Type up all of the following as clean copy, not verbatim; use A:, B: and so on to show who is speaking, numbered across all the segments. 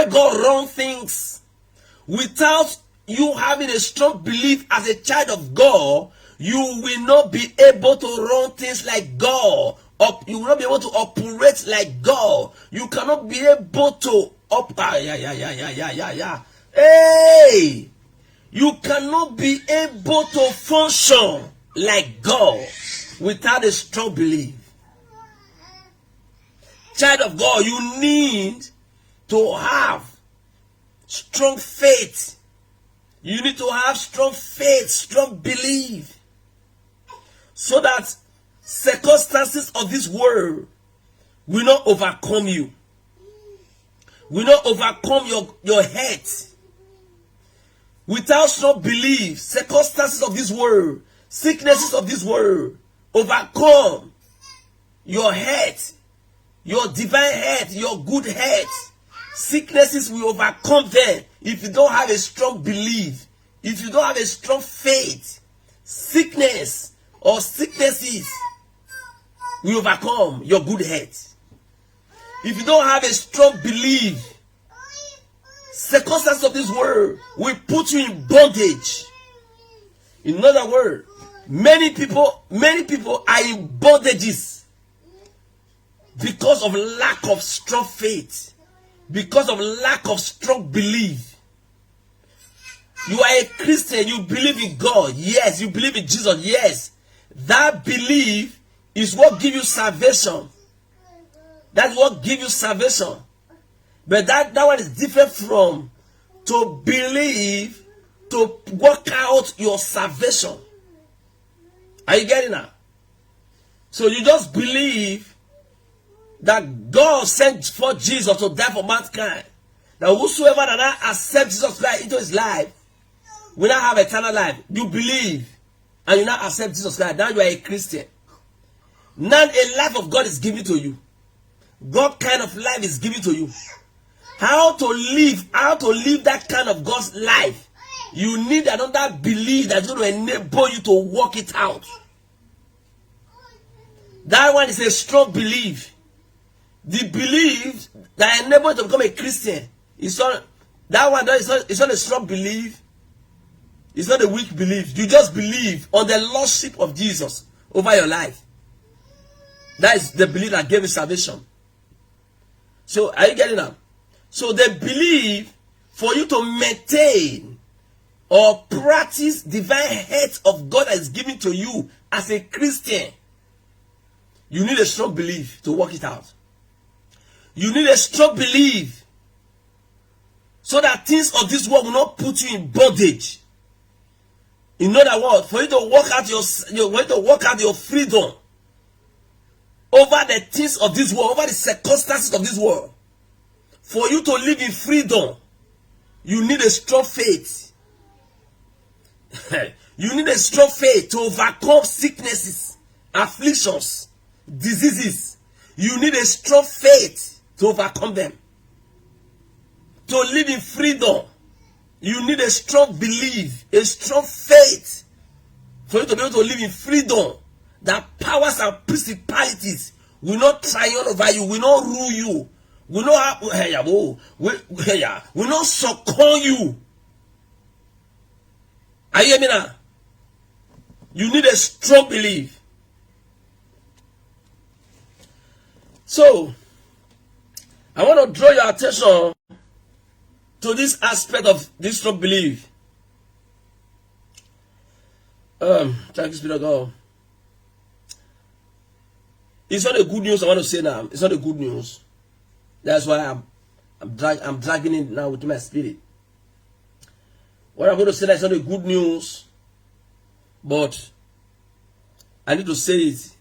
A: where God runs things. Without you having a strong belief as a child of God, you will not be able to run things like God. You will not be able to operate like God. You cannot be able to Hey! You cannot be able to function like God without a strong belief. Child of God, you need to have strong faith. You need to have strong faith, strong belief, so that circumstances of this world will not overcome you, will not overcome your head. Without strong belief, circumstances of this world, sicknesses of this world overcome your head, your divine head, your good head. Sicknesses will overcome them if you don't have a strong belief, if you don't have a strong faith. Sickness or sicknesses will overcome your good head. If you don't have a strong belief, circumstances of this world will put you in bondage. In other words, many people are in bondages because of lack of strong faith, because of lack of strong belief. You are a Christian, you believe in God, yes, you believe in Jesus, yes. That belief is what gives you salvation. That's what gives you salvation. But that one is different from to believe, to work out your salvation. Are you getting that? So you just believe that God sent for Jesus to die for mankind. That whosoever that accepts Jesus Christ into his life will not have eternal life. You believe and you not accept Jesus Christ. Now you are a Christian. Now a life of God is given to you. God kind of life is given to you. How to live that kind of God's life. You need another belief that's going to enable you to work it out. That one is a strong belief. The belief that enables you to become a Christian is not that one. It's not a strong belief. It's not a weak belief. You just believe on the lordship of Jesus over your life. That is the belief that gave you salvation. So are you getting that? So the belief for you to maintain or practice divine health of God that is given to you as a Christian, you need a strong belief to work it out. You need a strong belief so that things of this world will not put you in bondage. In other words, for you to work out your freedom over the things of this world, over the circumstances of this world. For you to live in freedom, you need a strong faith. You need a strong faith to overcome sicknesses, afflictions, diseases. You need a strong faith to overcome them. To live in freedom, you need a strong belief, a strong faith for you to be able to live in freedom. That powers and principalities will not triumph over you, will not rule you, will not succumb you. Are you hearing me now? You need a strong belief. So, I want to draw your attention to this aspect of this strong belief. Thank you, Spirit of God. It's not the good news I want to say now. It's not the good news. That's why I'm dragging it now with my spirit. What I'm going to say now is not the good news, but I need to say it.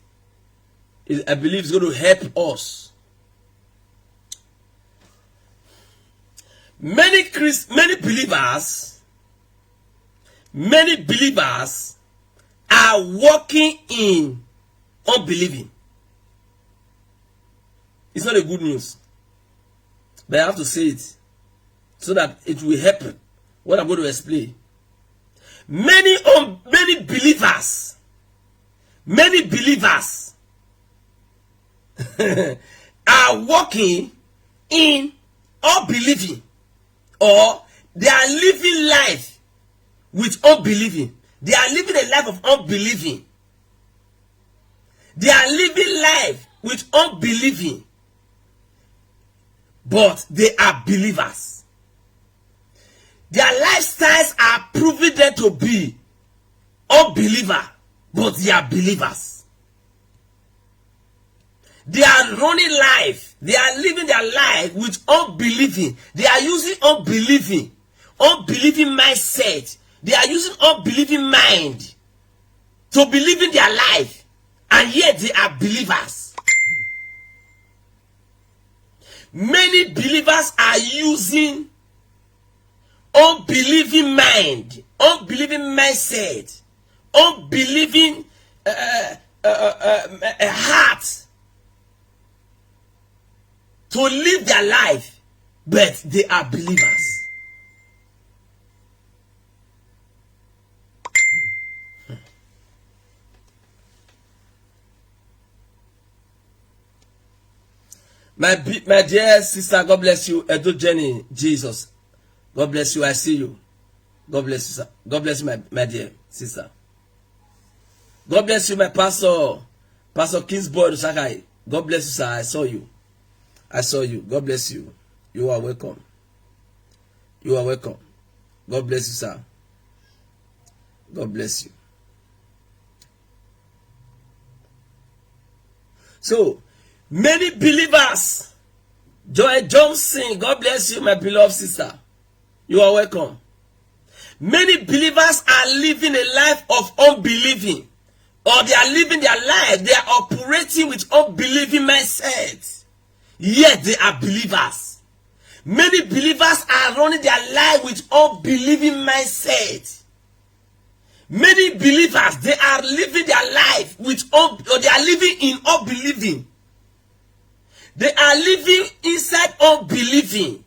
A: I believe it's going to help us. Many believers are walking in unbelieving. It's not a good news, but I have to say it so that it will help what I'm going to explain. Many believers are walking in unbelieving. or they are living life with unbelieving. They are living a life of unbelieving. They are living life with unbelieving, but they are believers. Their lifestyles are proving them to be unbeliever, but they are believers. They are running life. They are living their life with unbelieving. They are using unbelieving mindset. They are using unbelieving mind to believe in their life, and yet they are believers. Many believers are using unbelieving mind, unbelieving mindset, unbelieving heart to live their life, but they are believers. My dear sister, God bless you. Edo Jenny, Jesus, God bless you. I see you. God bless you, sir. God bless you, my dear sister. God bless you, my pastor, Pastor Kingsboy Sakai. God bless you, sir. I saw you. I saw you. God bless you. You are welcome. You are welcome. God bless you, sir. God bless you. So, many believers, Joy Johnson, God bless you, my beloved sister. You are welcome. Many believers are living a life of unbelieving, or they are living their life, they are operating with unbelieving mindset, yet they are believers. Many believers are running their life with unbelieving mindset. Many believers, they are living their life with or they are living in unbelieving. They are living inside unbelieving,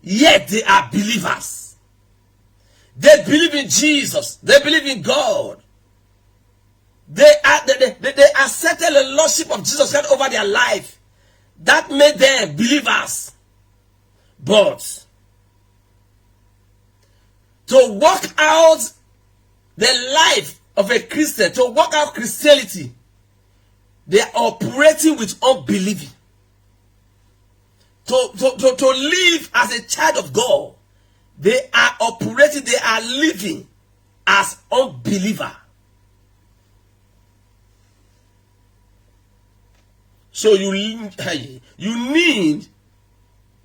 A: yet they are believers. They believe in Jesus. They believe in God. They accepted the lordship of Jesus Christ over their life. That made them believers. But to walk out the life of a Christian, to walk out Christianity, they are operating with unbelieving. To live as a child of God, they are operating, they are living as unbeliever. So you need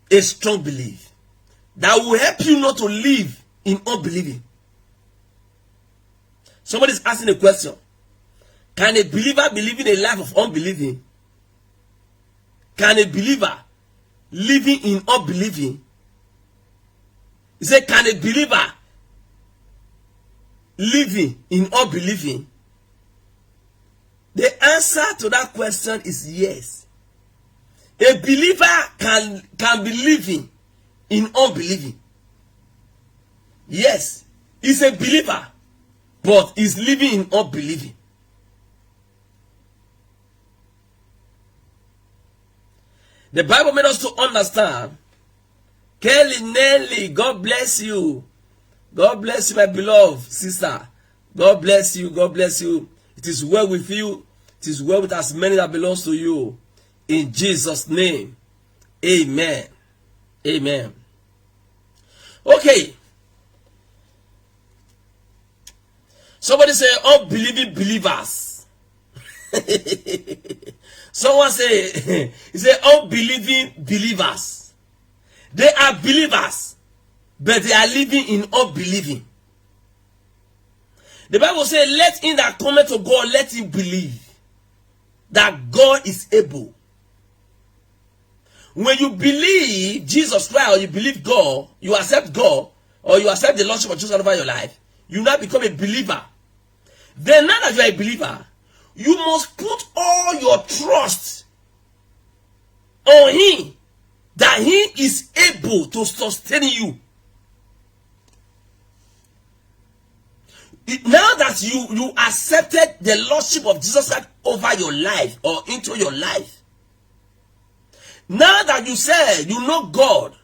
A: a strong belief that will help you not to live in unbelieving. Somebody is asking a question. Can a believer be living a life of unbelieving? Can a believer living in unbelieving? He said, can a believer living in unbelieving? The answer to that question is yes. A believer can be living in unbelieving. Yes, he's a believer, but he's living in unbelieving. The Bible made us to understand. Kelly Nelly, God bless you. God bless you, my beloved sister. God bless you. God bless you. It is well with you. It is well with as many that belongs to you. In Jesus' name. Amen. Amen. Okay. Somebody say unbelieving believers. Someone say, he said unbelieving believers. They are believers, but they are living in unbelieving. The Bible says, let him that cometh to God, let him believe that God is able. When you believe Jesus Christ, or you believe God, you accept God, or you accept the Lordship of Jesus over your life, you now become a believer. Then now that you are a believer, you must put all your trust on him, that he is able to sustain you. Now that you accepted the lordship of Jesus Christ over your life or into your life, now that you say you know God,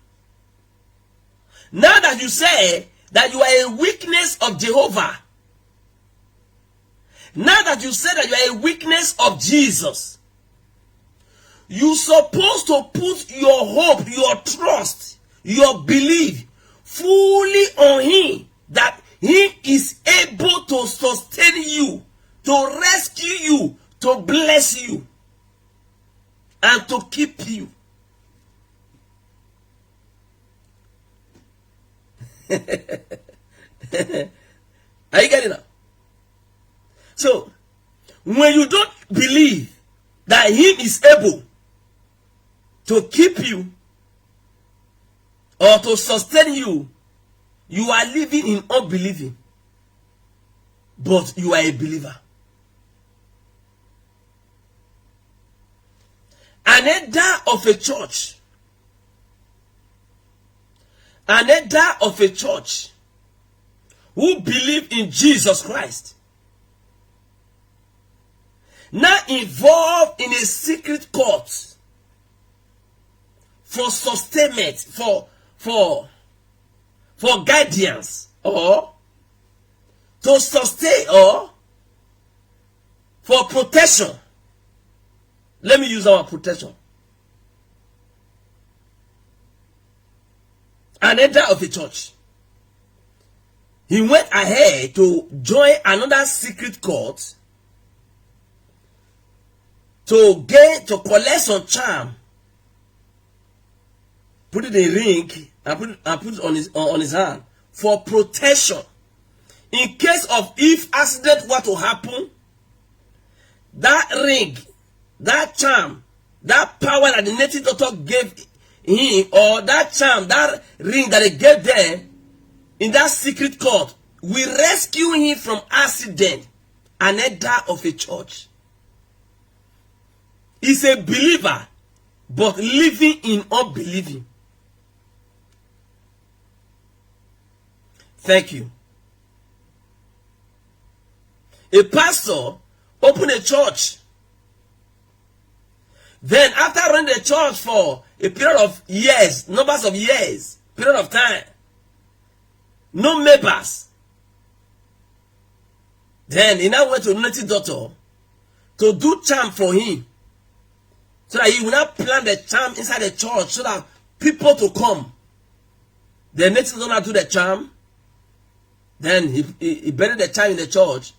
A: that you say that you are a weakness of Jehovah, now that you say that you are a weakness of Jesus, you're supposed to put your hope, your trust, your belief fully on him, that he is able to sustain you, to rescue you, to bless you, and to keep you. Are you getting that? So, when you don't believe that he is able to keep you or to sustain you, you are living in unbelieving, but you are a believer. An elder of a church, an elder of a church who believe in Jesus Christ, now involved in a secret court for sustainment, for guidance, or to sustain, or for protection. Let me use our protection. An elder of a church, he went ahead to join another secret court to collect some charm, put it in a ring, and put it on his hand for protection. In case of if accident were to happen, that ring, that charm, that power that the native doctor gave him, or that charm, that ring that they gave them in that secret court, will rescue him from accident. An elder of a church is a believer, but living in unbelieving. Thank you. A pastor opened a church. Then after running the church for a period of years, numbers of years, period of time, no members. Then he now went to a native doctor to do charm for him, so that he will not plant the charm inside the church so that people to come. The native doctor do the charm. Then he buried the charm in the church.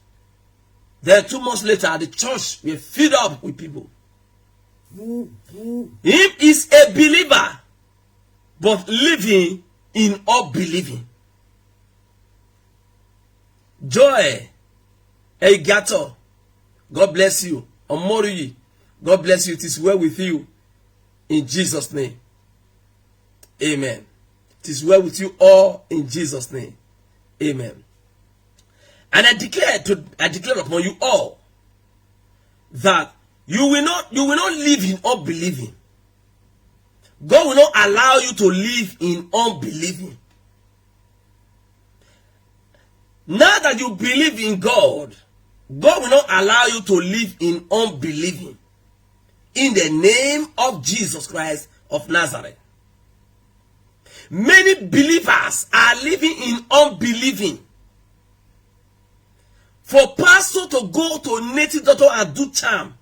A: Then 2 months later, the church will fill up with people. He is a believer, but living in unbelieving. Joy Egato, God bless you. Omori, God bless you. It is well with you. In Jesus' name. Amen. It is well with you all in Jesus' name. Amen. And I declare upon you all that you will not live in unbelieving. God will not allow you to live in unbelieving. Now that you believe in God, God will not allow you to live in unbelieving. In the name of Jesus Christ of Nazareth. Many believers are living in unbelieving. For pastor to go to native doctor and do charm,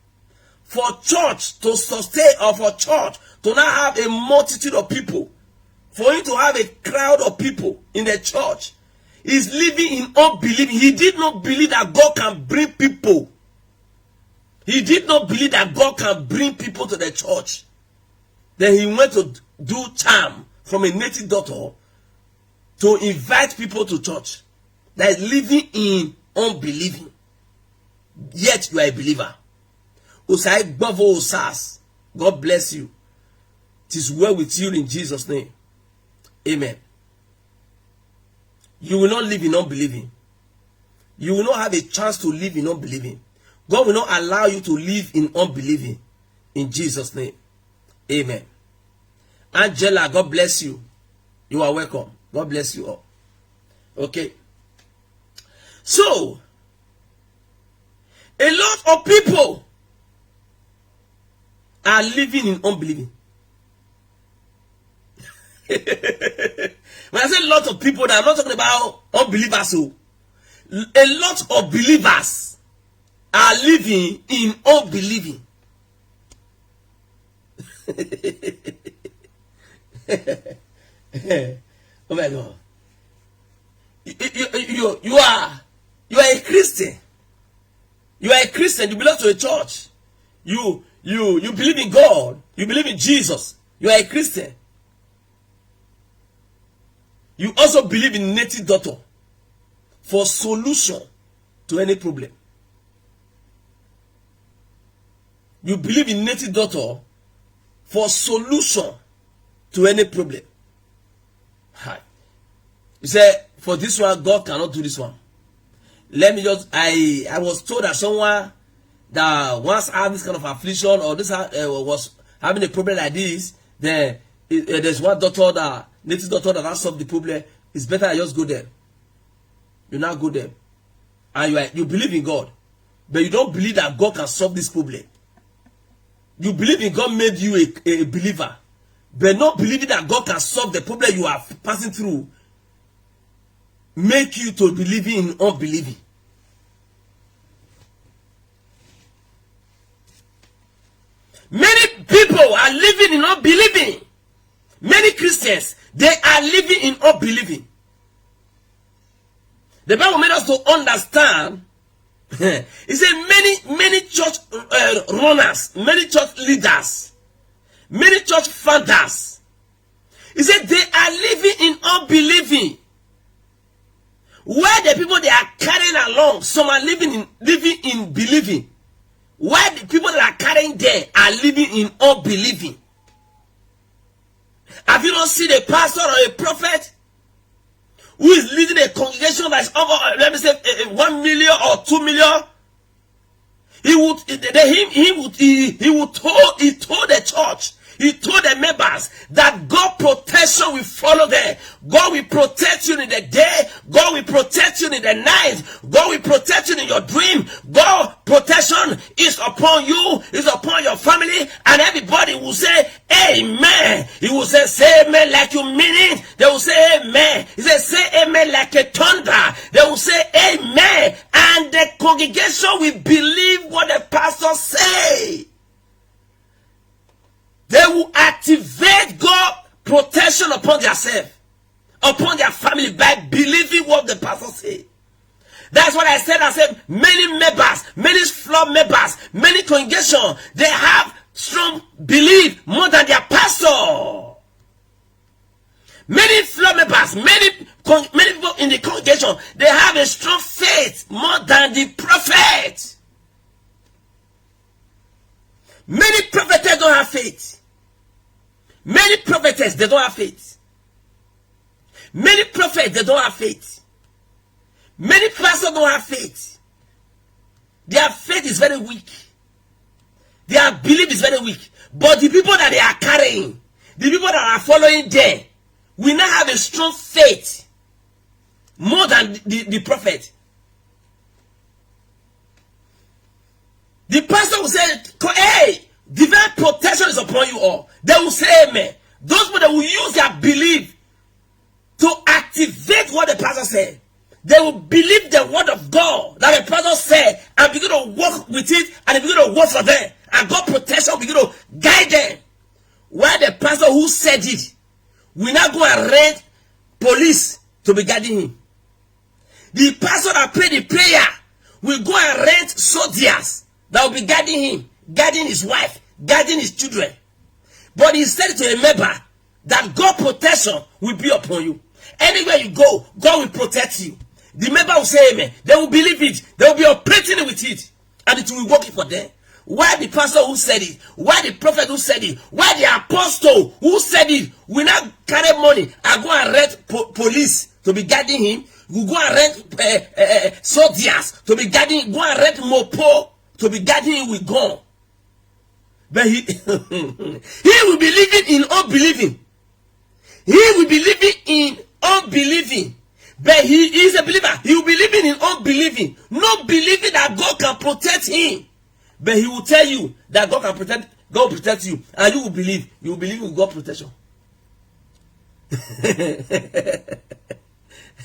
A: for church to sustain, or for church to not have a multitude of people, for him to have a crowd of people in the church, is living in unbelief. He did not believe that God can bring people. He did not believe that God can bring people to the church. Then he went to do charm from a native doctor to invite people to church. That is living in unbelieving. Yet you are a believer. Usai Bavo Osas, God bless you. It is well with you in Jesus' name. Amen. You will not live in unbelieving. You will not have a chance to live in unbelieving. God will not allow you to live in unbelieving. In Jesus' name. Amen. Angela, God bless you. You are welcome. God bless you all. Okay. So, a lot of people are living in unbelieving. When I say very lot of people that I'm not talking about unbelievers. So a lot of believers are living in unbelieving. Oh my God. You are a Christian. You are a Christian. You belong to a church. You believe in God. You believe in Jesus. You are a Christian. You also believe in native doctor for solution to any problem. You believe in native doctor for solution to any problem. Hi. You say, for this one, God cannot do this one. Let me just, I was told that someone that once had this kind of affliction or this was having a problem like this, then there's one doctor that, native doctor that has solved the problem. It's better I just go there. You now go there. And you believe in God. But you don't believe that God can solve this problem. You believe in God made you a believer. But not believing that God can solve the problem you are passing through make you to believe in unbelieving. Many people are living in unbelieving. Many Christians, they are living in unbelieving. The Bible made us to understand. It said many church runners, many church leaders, many church founders. He said they are living in unbelieving. Where the people they are carrying along, some are living in believing. Why the people that are carrying there are living in unbelieving? Have you not seen a pastor or a prophet who is leading a congregation that is over, let me say, 1 million or 2 million? He told the church, he told the members that God protection will follow them. God will protect you in the day. God will protect you in the night. God will protect you in your dream. God protection is upon you, is upon your family, and everybody will say amen. He will say amen like you mean it. They will say amen. He says say amen like a thunder. They will say amen. And the congregation will believe what the pastor say. They will activate God protection upon themselves, upon their family by believing what the pastor say. That's what I said. I said many members, many floor members, many congregations, they have strong belief more than their pastor. Many floor members, many people in the congregation, they have a strong faith more than the prophet. Many prophets don't have faith. Many prophets, they don't have faith. Many prophets, they don't have faith. Many pastors don't have faith. Their faith is very weak. Their belief is very weak. But the people that they are carrying, the people that are following them, will not have a strong faith more than the prophet. The pastor will say, hey, divine protection is upon you all. They will say amen. Those people that will use their belief to activate what the pastor said. They will believe the word of God that the pastor said and begin to work with it and begin to work for them. And God protection will begin to guide them. While the pastor who said it will not go and rent police to be guarding him. The pastor that prayed the prayer will go and rent soldiers that will be guarding him, guarding his wife, guarding his children. But he said to a member that God protection will be upon you. Anywhere you go, God will protect you. The member will say amen. They will believe it. They will be operating with it. And it will be working for them. Why the pastor who said it? Why the prophet who said it? Why the apostle who said it will not carry money and go and rent police to be guarding him? Will go and rent soldiers to be guarding him. Go and rent mopo to be guarding him with gun. But he will be living in unbelieving. He will be living in unbelieving. But he is a believer. He will be living in unbelieving. Not believing that God can protect him. But he will tell you that God can protect, God will protect you. And you will believe. You will believe in God's protection.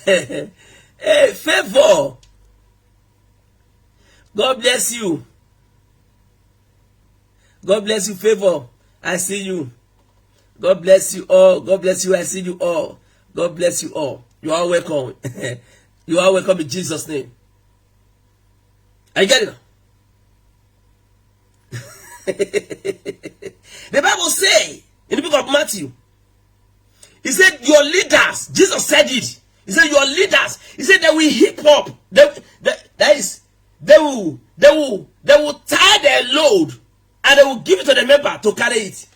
A: Hey, Favor. God bless you. God bless you, Favor. I see you. God bless you all. God bless you. I see you all. God bless you all. You are welcome. You are welcome in Jesus' name. Are you getting it? The Bible says in the book of Matthew, he said, your leaders, Jesus said it. He said, your leaders, he said, they will heap up. They will tie their load and they will give it to the member to carry it.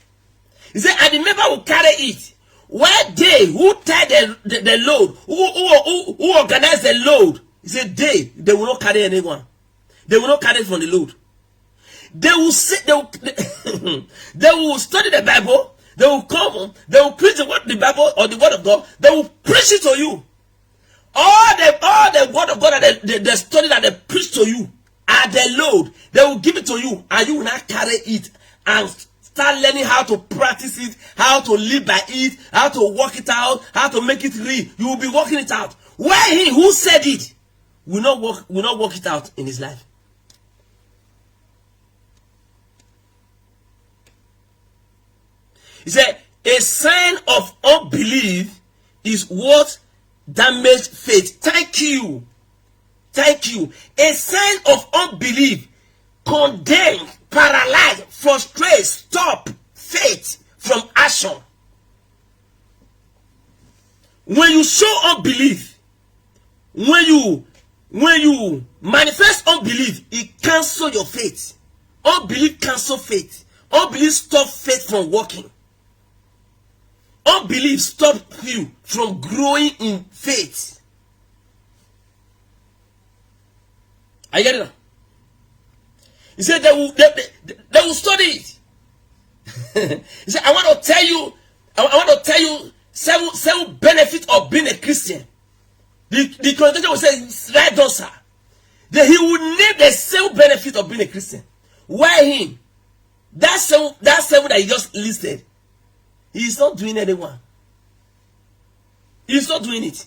A: He said, and the member will carry it. Where they who tie the load, who organize the load, he said, they will not carry anyone. They will not carry it from the load. They will sit, they will study the Bible. They will come, they will preach the Bible or the word of God. They will preach it to you. All the word of God that they study, that they preach to you are the load. They will give it to you, and you will not carry it and start learning how to practice it, how to live by it, how to work it out, how to make it real. You will be working it out. Why he who said it will not work it out in his life. He said, a sign of unbelief is what damaged faith. Thank you. Thank you. A sign of unbelief condemn, paralyze, frustrate, stop faith from action. When you show unbelief, when you manifest unbelief, it cancels your faith. Unbelief cancels faith. Unbelief stops faith from working. Unbelief stops you from growing in faith. Are you getting it? He said they will study it. He said, I want to tell you seven benefits of being a Christian. The congregation will say, right on, sir. That he will name the 7 benefits of being a Christian. Why him? That seven that he just listed. He is not doing anyone. He is not doing it.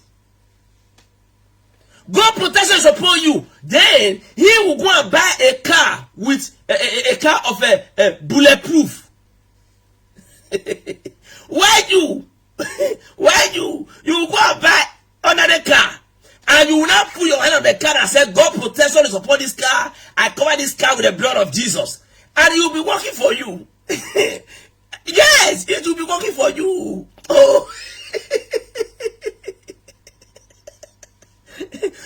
A: God protection is upon you. Then he will go and buy a car with a car of a bulletproof. Why you will go and buy another car, and you will not put your hand on the car and say, God protection is upon this car. I cover this car with the blood of Jesus, and he will be working for you. Yes, it will be working for you. Oh.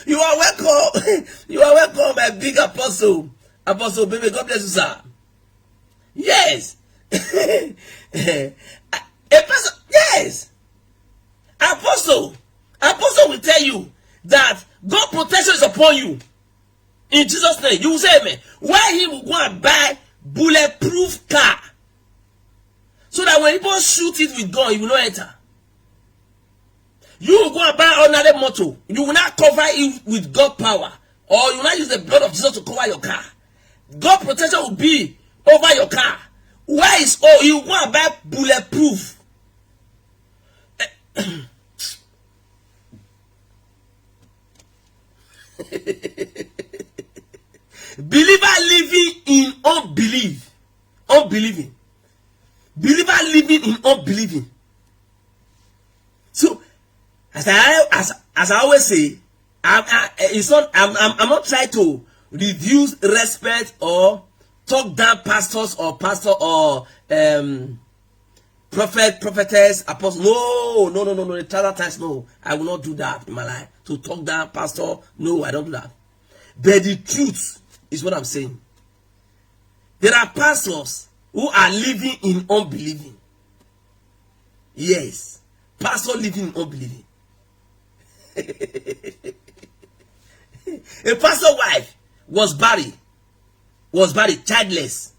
A: You are welcome. You are welcome, my big apostle. Apostle, baby, God bless you, sir. Yes. A person, yes. Apostle will tell you that God protection is upon you. In Jesus' name, you will say amen. Why he will go and buy bulletproof car? So that when people shoot it with gun, you will not enter. You will go and buy another motor. You will not cover it with God power. Or you will not use the blood of Jesus to cover your car. God protection will be over your car. Why is you will go and buy bulletproof? Believer living in unbelief. Unbelieving. Believer living in unbelieving. So, as I always say, I'm not trying to reduce respect or talk down pastors or prophetess, apostle. No. The other times, no. I will not do that in my life. To talk down pastor, no, I don't do that. But the truth is what I'm saying. There are pastors who are living in unbelieving. Yes. Pastor living in unbelieving. A pastor's wife was buried, childless,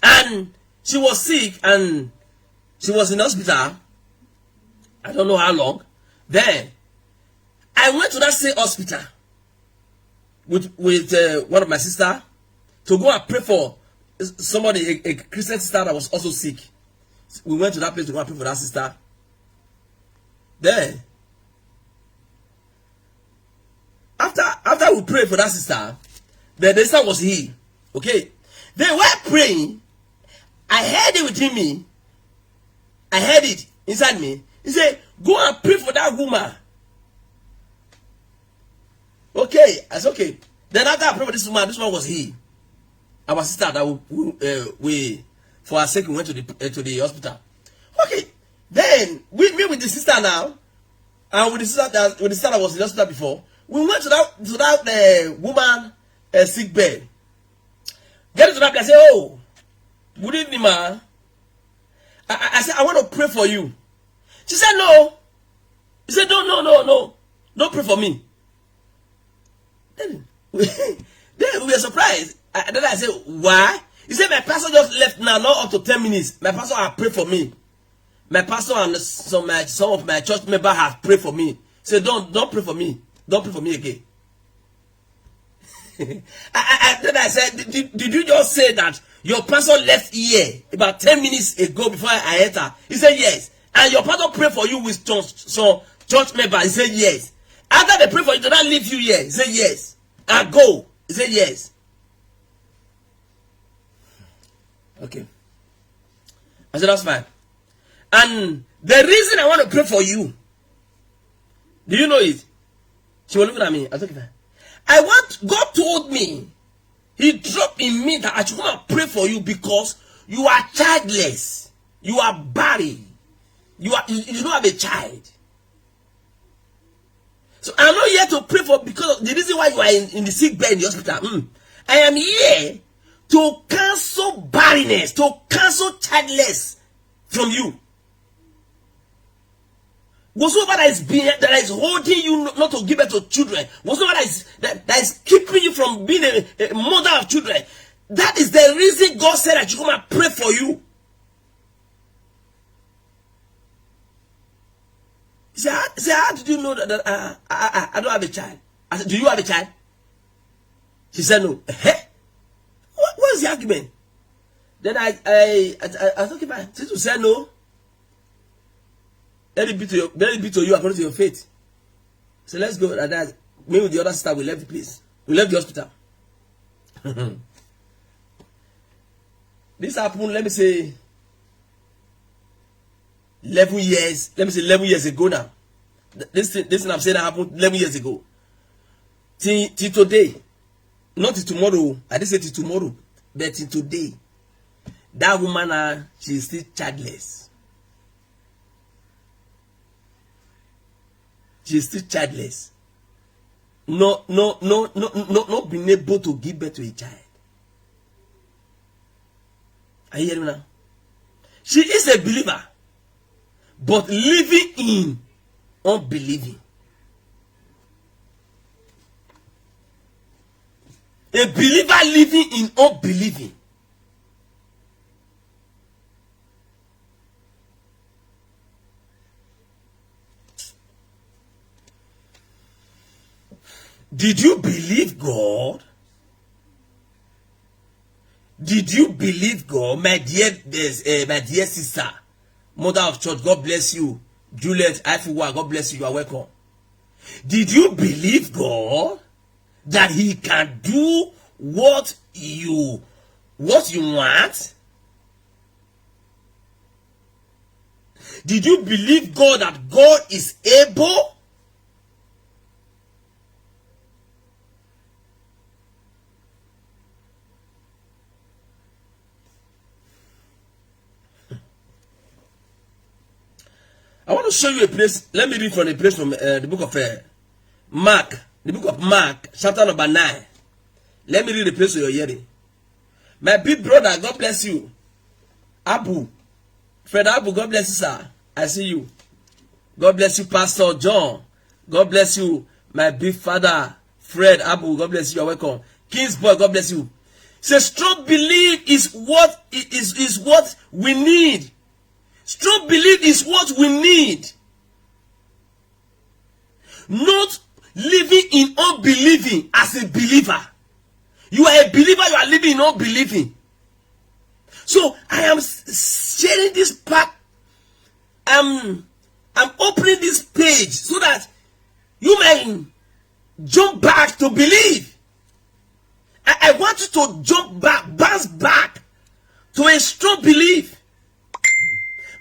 A: and she was sick, and she was in hospital. I don't know how long. Then I went to that same hospital with one of my sister to go and pray for somebody, a Christian sister that was also sick. We went to that place to go and pray for that sister. Then after we prayed for that sister, the sister was healed. Okay. Then while praying, I heard it within me. I heard it inside me. He said, go and pray for that woman. Okay. I said, okay. Then after I prayed for this woman was healed. Our sister that we for our sake, we went to the hospital. Okay. Then with the sister now, and with the sister that was in the hospital before, we went to that woman sick bed. Get to that place. I say, oh, good evening, ma. I said, I want to pray for you. She said, no. He said, no. Don't pray for me. Then we were surprised. Then I said, why? He said, my pastor just left now, not up to 10 minutes. My pastor has prayed for me. My pastor and some of my church members have prayed for me. He said, don't pray for me. Don't pray for me again. Then I said, did you just say that your pastor left here about 10 minutes ago before I enter? He said, yes. And your pastor prayed for you with some church members. He said, yes. After they pray for you, did not leave you here? He said, yes. And go. He said, yes. Okay. I said, that's fine. And the reason I want to pray for you, do you know it? She was looking at me. I said, okay, fine. God told me, He dropped in me that I should come and pray for you because you are childless. You are barren. You don't have a child. So I'm not here to pray for because of the reason why you are in the sick bed in the hospital. I am here to cancel barrenness, to cancel childless from you. Whatsoever that is holding you not to give birth to children, whatsoever that is keeping you from being a mother of children, that is the reason God said I should come and pray for you. He said, how did you know that I don't have a child? I said, do you have a child? She said, no. What is the argument? Then I was okay, fine. Since you said no, let it be to you according to your faith. So let's go. And that me with the other sister, we left the place. We left the hospital. This happened, let me say 11 years. Let me say 11 years ago now. This thing I'm saying that happened 11 years ago. Till today. Not till tomorrow. I didn't say till tomorrow. But till today. That woman, she is still childless. She is still childless. Not being able to give birth to a child. Are you hearing me now? She is a believer, but living in unbelieving. A believer living in unbelieving. Did you believe God? Did you believe God? My dear sister, mother of church, God bless you. Juliet Ifuwa, God bless you. You are welcome. Did you believe God that He can do what you want? Did you believe God that God is able? I want to show you a place. Let me read from a place from the book of Mark. The book of Mark, chapter number 9. Let me read the place to your hearing. My big brother, God bless you. Abu. Fred Abu, God bless you, sir. I see you. God bless you, Pastor John. God bless you. My big father, Fred Abu, God bless you. You're welcome. King's boy, God bless you. Say, strong belief is what we need. Strong belief is what we need. Not living in unbelieving as a believer. You are a believer, you are living in unbelieving. So I am sharing this part. I'm opening this page so that you may jump back to believe. I want you to jump back, bounce back to a strong belief.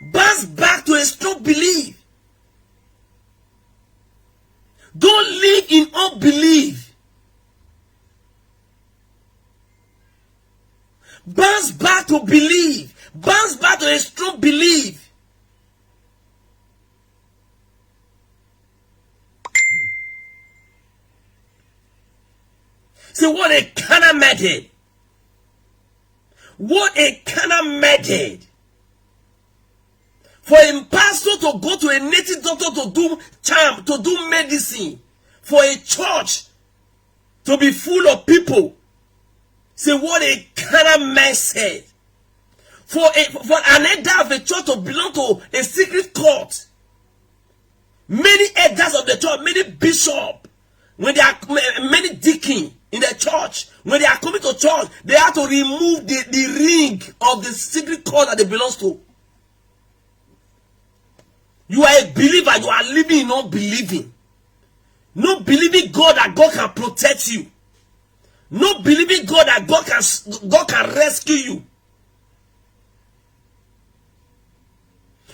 A: Bounce back to a strong belief. Don't live in unbelief. Bounce back to believe. Bounce back to a strong belief. See what a carnal method. What a carnal method. For a pastor to go to a native doctor to do charm, to do medicine, for a church to be full of people. Say what a carnal mindset. For an elder of a church to belong to a secret court. Many elders of the church, many bishops, when they are many deacons in the church, when they are coming to church, they have to remove the ring of the secret court that they belong to. You are a believer, you are living in not believing. Not believing God that God can protect you. Not believing God that God can rescue you.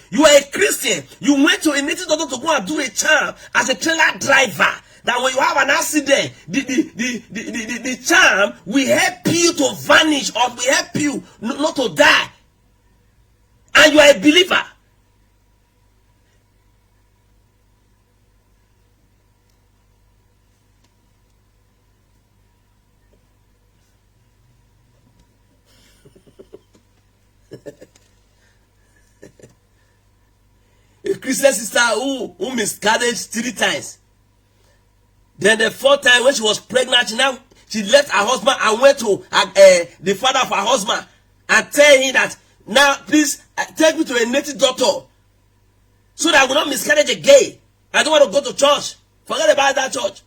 A: You are a Christian. You went to a native doctor to go and do a charm as a trailer driver. That when you have an accident, the charm will help you to vanish or will help you not to die. And you are a believer. A Christian sister who miscarried 3 times. Then the 4th time when she was pregnant, she left her husband and went to the father of her husband and tell him that, now please take me to a native doctor so that I will not miscarriage again. I don't want to go to church. Forget about that church.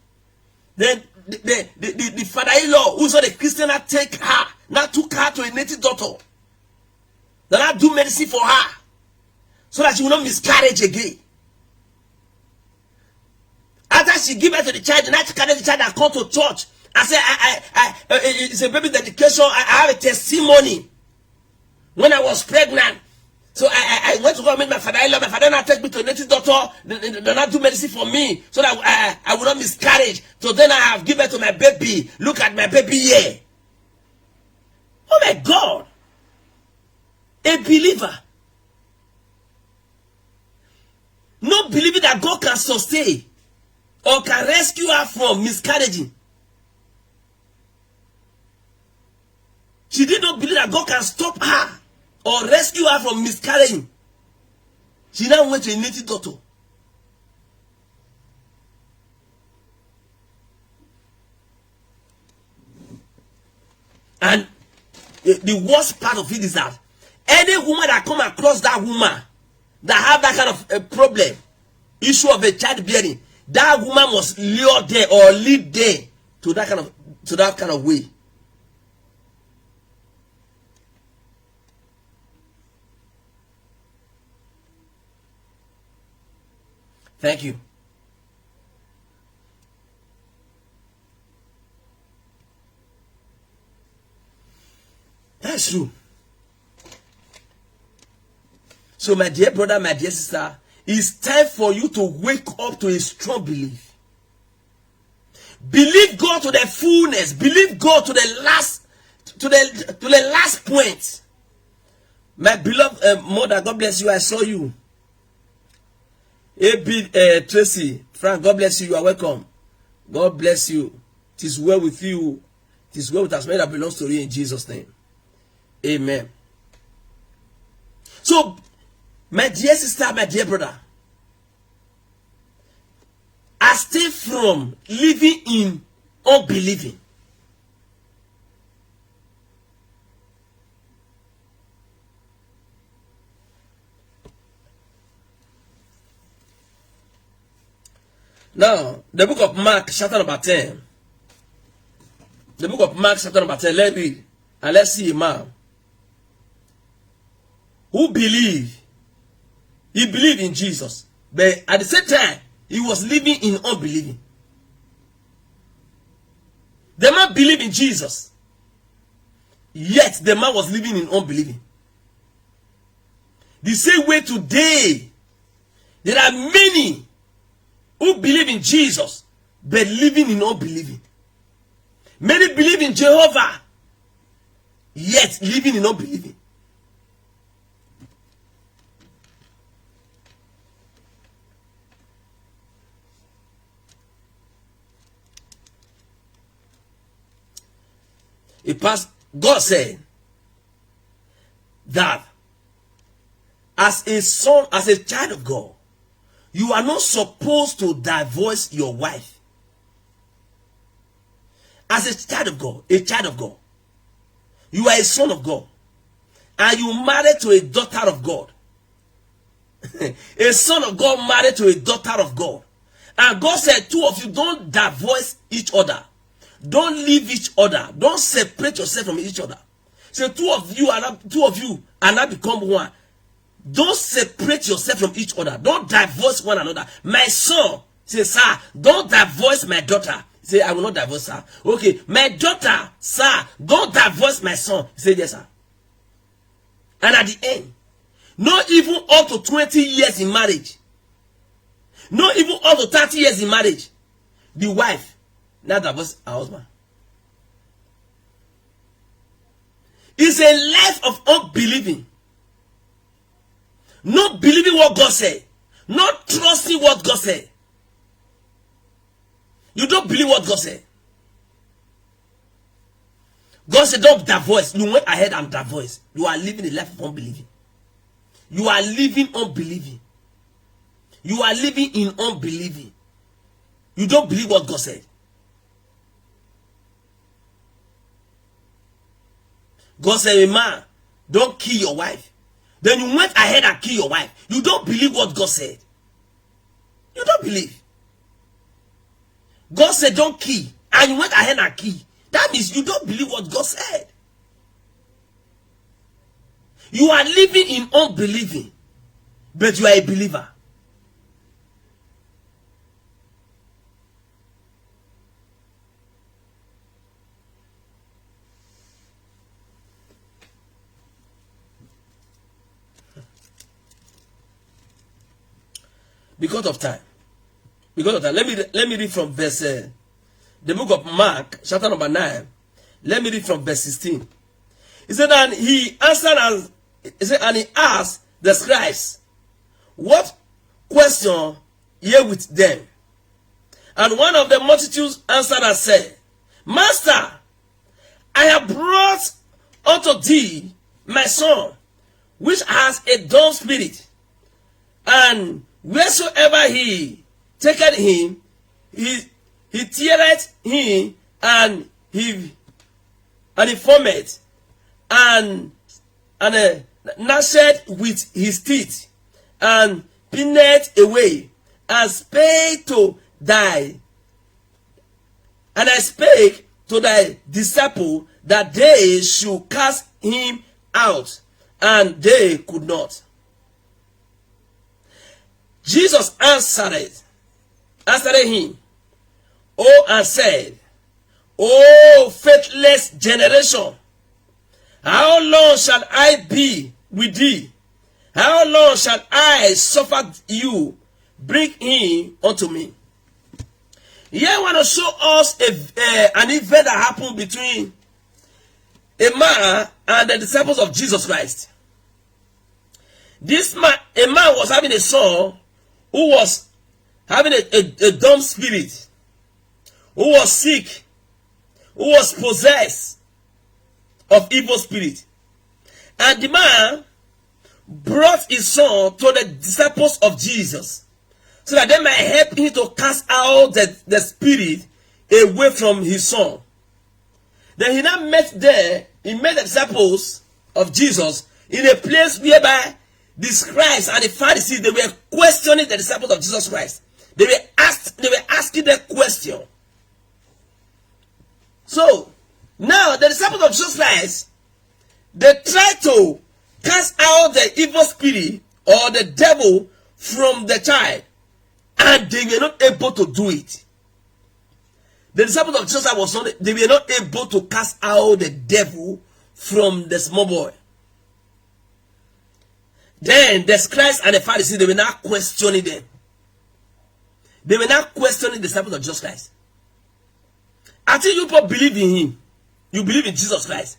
A: Then the father-in-law, who's not a Christian, now took her to a native doctor. Then I do medicine for her so that she will not miscarriage again. After she gave birth to the child, the night she carried the child and come to church. I said, it's a baby dedication. I have a testimony. When I was pregnant, so I went to go and meet my father-in-law. My father-in-law take me to a native doctor. They not do medicine for me so that I will not miscarriage. So then I have given birth to my baby. Look at my baby here. Oh my God. A believer. Not believing that God can sustain or can rescue her from miscarriaging. She did not believe that God can stop her or rescue her from miscarrying. She now went to a native doctor. And the worst part of it is that any woman that come across that woman that have that kind of problem, issue of a childbearing, that woman must lure there or lead there to that kind of way. Thank you. That's true. So my dear brother, my dear sister, it's time for you to wake up to a strong belief. Believe God to the fullness. Believe God to the last point. My beloved mother, God bless you. I saw you. Tracy, Frank, God bless you. You are welcome. God bless you. It is well with you. It is well with us. May that belongs to you in Jesus' name. Amen. So, my dear sister, my dear brother, abstain from living in unbelieving. Now, the book of Mark, chapter number 10. The book of Mark, chapter number 10. Let's read. And let's see a man who believed. He believed in Jesus. But at the same time, he was living in unbelieving. The man believed in Jesus, yet the man was living in unbelieving. The same way today, there are many who believe in Jesus, but living in unbelieving. Many believe in Jehovah, yet living in unbelieving. God said that as a son, as a child of God, you are not supposed to divorce your wife. As a child of God, you are a son of God, and you married to a daughter of God. A son of God married to a daughter of God. And God said, two of you don't divorce each other. Don't leave each other. Don't separate yourself from each other. So two of you are not become one. Don't separate yourself from each other. Don't divorce one another. My son, say, sir, don't divorce my daughter. Say, I will not divorce her. Okay, my daughter, sir, don't divorce my son. Say, yes, sir. And at the end, not even up to 20 years in marriage, not even up to 30 years in marriage, the wife now divorce her husband. It's a life of unbelieving. Not believing what God said. Not trusting what God said. You don't believe what God said. God said don't divorce. You went ahead and divorce. You are living a life of unbelieving. You are living unbelieving. You are living in unbelieving. You don't believe what God said. God said, man, don't kill your wife. Then you went ahead and kill your wife. You don't believe what God said. You don't believe. God said don't kill, and you went ahead and kill. That means you don't believe what God said. You are living in unbelieving, but you are a believer. Because of time. Let me read from verse the book of Mark, chapter number 9. Let me read from verse 16. He said, and he answered and he asked the scribes, what question ye with them? And one of the multitudes answered and said, Master, I have brought unto thee my son, which has a dumb spirit, and wheresoever he taketh him, he teareth him, and he foameth, and gnasheth with his teeth, and pinneth away, and spake to thy, and I spake to thy disciple that they should cast him out, and they could not. Jesus answered him, and said, O faithless generation, how long shall I be with thee? How long shall I suffer you? Bring him unto me. Here I want to show us an event that happened between a man and the disciples of Jesus Christ. A man was having a son who was having a dumb spirit, who was sick, who was possessed of evil spirit. And the man brought his son to the disciples of Jesus so that they might help him to cast out the spirit away from his son. Then he now met the disciples of Jesus in a place whereby the scribes and the Pharisees, they were questioning the disciples of Jesus Christ. They were asking the question. So now the disciples of Jesus Christ, they tried to cast out the evil spirit or the devil from the child, and they were not able to do it. The disciples of Jesus was not, they were not able to cast out the devil from the small boy. Then the scribes and the Pharisees, they were not questioning them. They were not questioning the disciples of Jesus Christ. I think you people believe in him. You believe in Jesus Christ.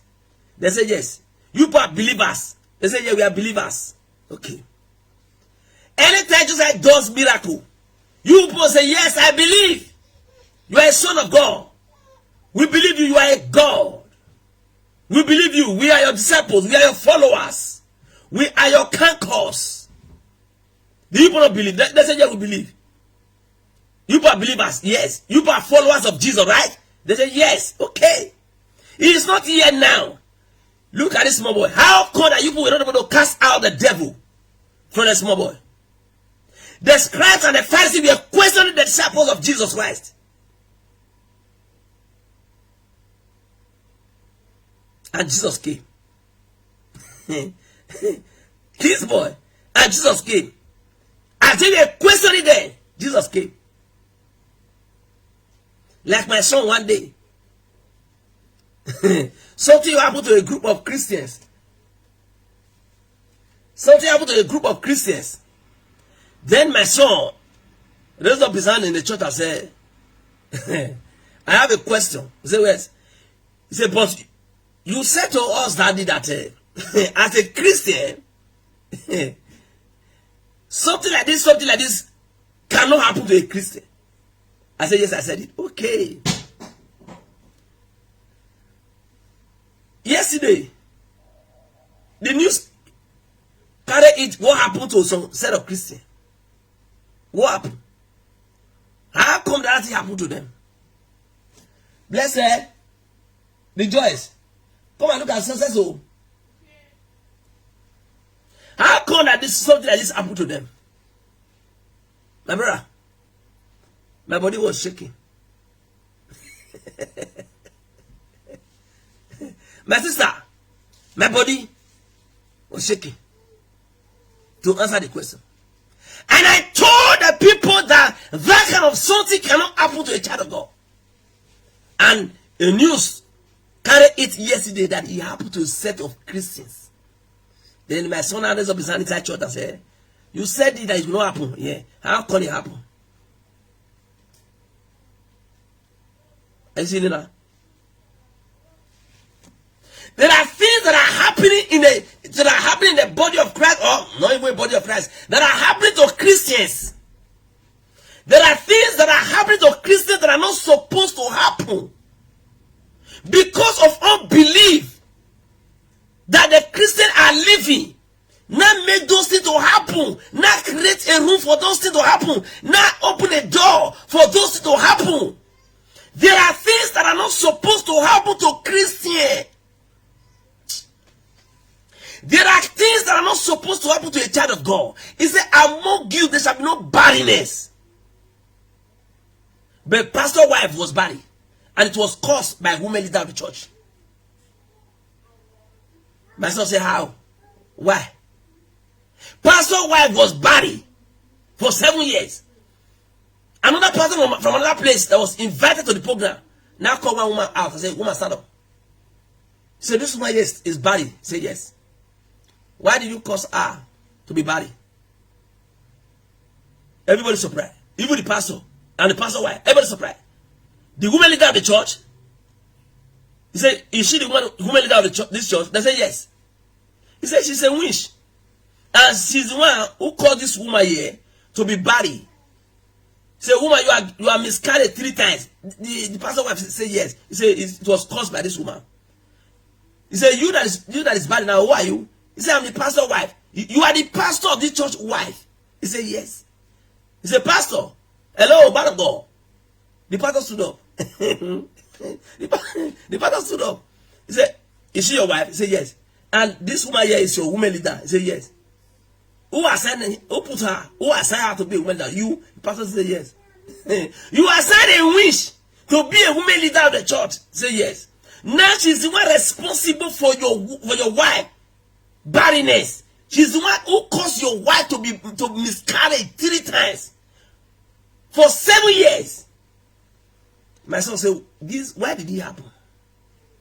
A: They say yes. You people are believers. They say yeah, we are believers. Okay. Anytime Jesus does miracle, you people say yes, I believe. You are a son of God. We believe you. You are a God. We believe you. We are your disciples. We are your followers. We are your cankers. Do you people not believe? They say yeah, we believe. You people are believers. Yes. You people are followers of Jesus, right? They say yes. Okay. He is not here now. Look at this small boy. How come that you people were not able to cast out the devil from the small boy? The scribes and the Pharisees were questioning the disciples of Jesus Christ. And Jesus came. This boy. And Jesus came. As they were questioning them, Jesus came. Like my son one day. Something happened to a group of Christians. Something happened to a group of Christians. Then my son raised up his hand in the church and said, I have a question. He said, yes. He said, but you said to us, Daddy, that as a Christian, something like this cannot happen to a Christian. I said, yes, I said it. Okay. Yesterday, the news carried it. What happened to some set of Christians? What happened? How come that thing happened to them? Blessed, rejoice. Come and look at success. Oh, how come that this something like this happened to them? My brother, my body was shaking. My sister, my body was shaking to answer the question. And I told the people that that kind of something cannot happen to a child of God. And the news carried it yesterday that it happened to a set of Christians. Then my son raised up his hand inside church and said, you said it that it will not happen. Yeah. How can it happen? Are you seeing it now? There are things that are happening in the body of Christ, or not even the body of Christ, that are happening to Christians. There are things that are happening to Christians that are not supposed to happen. Because of unbelief that the Christians are living. Now make those things to happen. Now create a room for those things to happen. Now open a door for those things to happen. There are things that are not supposed to happen to Christians. There are things that are not supposed to happen to a child of God. He said, among you there shall be no barrenness. But pastor's wife was barren. And it was caused by a woman leader of the church. My son said, how? Why? Pastor's wife was barren for 7 years. Another pastor from another place that was invited to the program now called one woman out and said, woman, stand up. He said, this woman is barren. He said, yes. Why did you cause her to be barren? Everybody surprised. Even the pastor and the pastor's wife. Everybody surprised. The woman leader of the church. He said, is she the woman leader of the church, this church? They said, yes. He said, she's a witch. And she's the one who caused this woman here to be barren. He said, woman, you are miscarried 3 times. The pastor's wife said, yes. He said, it was caused by this woman. He said, you that is barren now, who are you? He said, I'm the pastor's wife. You are the pastor of this church wife. He said, yes. He said, pastor, hello, man of God. The pastor stood up. the pastor stood up. He said, is she your wife? He said, yes. And this woman here is your woman leader. He said, yes. Who assigned her? Who assigned her to be a woman leader? You? The pastor said, yes. You assigned a witch to be a woman leader of the church. He said, yes. Now she's the one responsible for your wife barrenness. She's the one who caused your wife to miscarry 3 times for 7 years. My son said, "This, why did it happen?"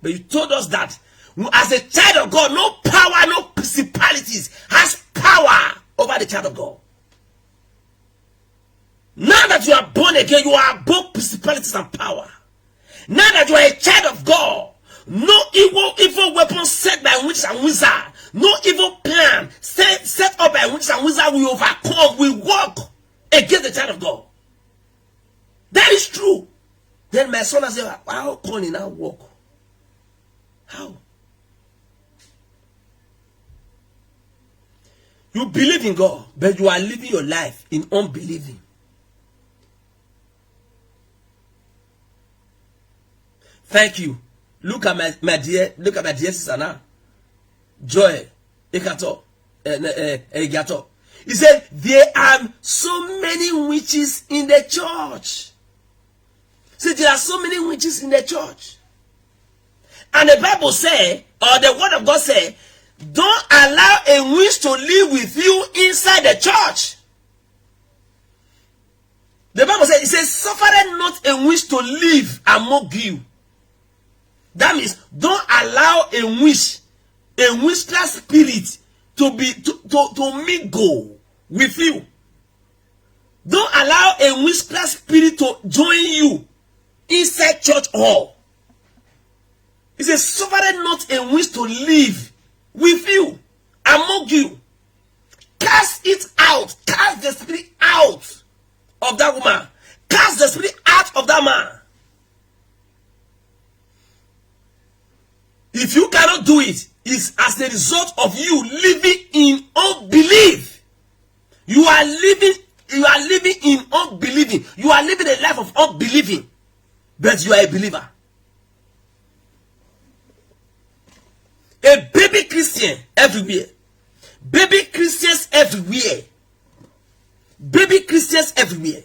A: But you told us that as a child of God, no power, no principalities has power over the child of God. Now that you are born again, you are above principalities and power. Now that you are a child of God, no evil weapon set by witches and wizards, no evil plan set up by witches and wizards will overcome, will work against the child of God. That is true. Then my son said, "How can he now walk?" How? You believe in God, but you are living your life in unbelieving. Thank you. Look at my dear sister now. Joy Ekato. Egato. He said, there are so many witches in the church. See, there are so many witches in the church. And the Bible say, or the word of God say, don't allow a witch to live with you inside the church. The Bible says, it says, suffer not a witch to live among you. That means don't allow a witchcraft spirit to mingle with you. Don't allow a witchcraft spirit to join you inside church hall. It says, suffer not a witch to live with you, among you. Cast it out. Cast the spirit out of that woman. Cast the spirit out of that man. If you cannot do it, it's as a result of you living in unbelief. You are living in unbelieving. You are living a life of unbelieving, but you are a believer. A baby Christian everywhere. Baby Christians everywhere. Baby Christians everywhere.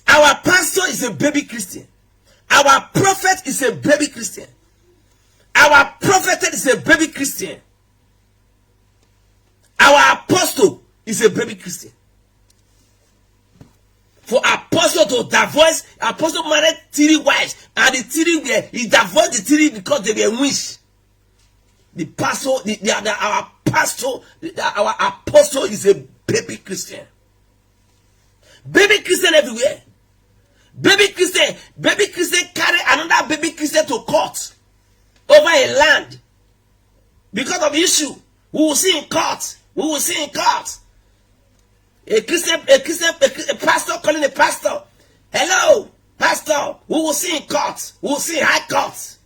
A: Our pastor is a baby Christian. Our prophet is a baby Christian. Our prophet is a baby Christian. Our apostle is a baby Christian. For apostle to divorce, apostle married 3 wives, and the 3 he divorced the 3 because they were witch. The pastor, our apostle is a baby Christian. Baby Christian everywhere. Baby Christian carry another baby Christian to court over a land because of issue. We will see in court. We will see in court. A pastor calling a pastor. Hello, pastor. We will see in court. We will see in high court.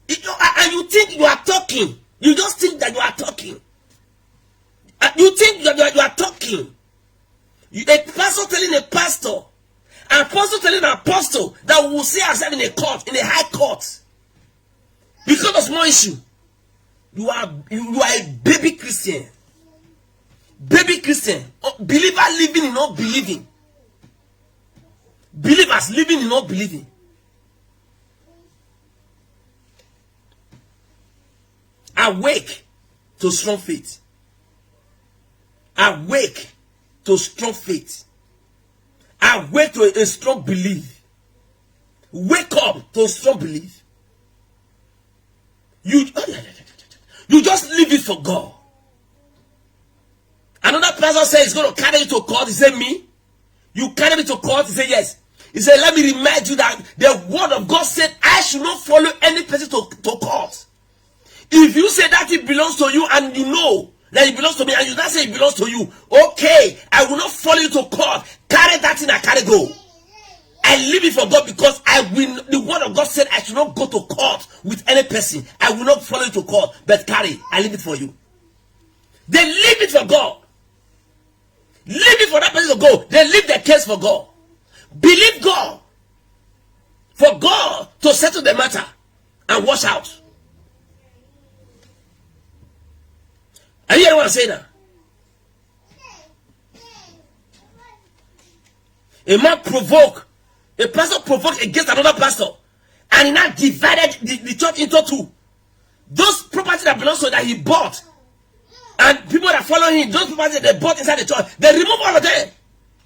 A: And you think you are talking. You just think that you are talking. You think that you are talking. A pastor telling a pastor. An apostle telling an apostle that we will see ourselves in a court, in a high court. Because of small issue. You are a baby Christian. Baby Christian. Believer living in unbelieving. Believers living in unbelieving. Awake to strong faith. Awake to strong faith. Awake to a strong belief. Wake up to a strong belief. You just leave it for God. Another person said he's going to carry you to court. He said, me? You carry me to court? He said, yes. He said, let me remind you that the word of God said, I should not follow any person to court. If you say that it belongs to you and you know that it belongs to me and you not say it belongs to you, okay, I will not follow you to court. Carry that thing and carry go. I leave it for God because the word of God said I should not go to court with any person. I will not follow you to court, but carry. I leave it for you. They leave it for God. Leave it for that person to go. They leave the case for God. Believe God. For God to settle the matter and wash out. Are you hearing what I'm saying now? A pastor provoked against another pastor, and he now divided the church into 2. Those property that belongs to that he bought, and people that follow him, those properties that they bought inside the church, they remove all of them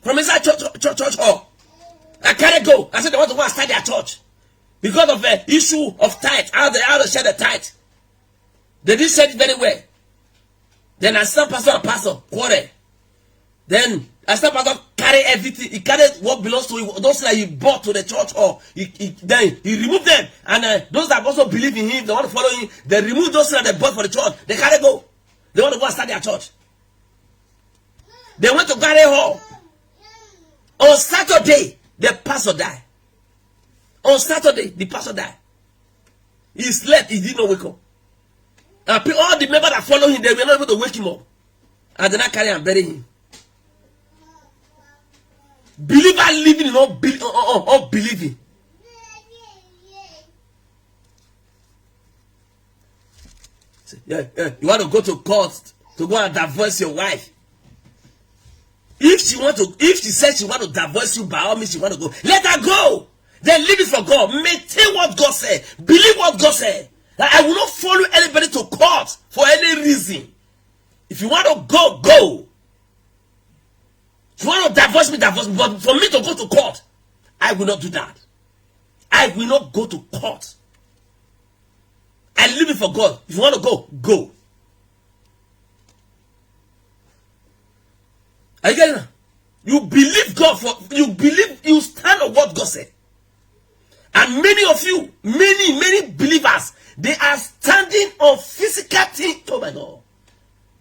A: from inside church hall. I carry go. I said they want to go and start their church because of the issue of tithe. How they share the tithe. They didn't say it very well. Then I said pastor quarrel. Then I said pastor carry everything. He carried what belongs to him. Those that he brought to the church, or then he removed them. And those that also believe in him, they want to follow him. They remove those that they bought for the church. They carry go. They want to go and start their church. They went to Gary Hall. On Saturday, the pastor died. On Saturday, the pastor died. He slept. He did not wake up. All the members that follow him, they were not able to wake him up. And they not carry and bury him. Believer living in unbelieving. Yeah. You want to go to court to go and divorce your wife. If she says she want to divorce you, by all means she want to go. Let her go. Then leave it for God. Maintain what God said. Believe what God said. I will not follow anybody to court for any reason. If you want to go, go. If you want to divorce me, divorce me. But for me to go to court, I will not do that. I will not go to court. I leave it for God. If you want to go, go. Are you getting that? You believe God you stand on what God said. And many of you, many believers, they are standing on physical things. Oh my God.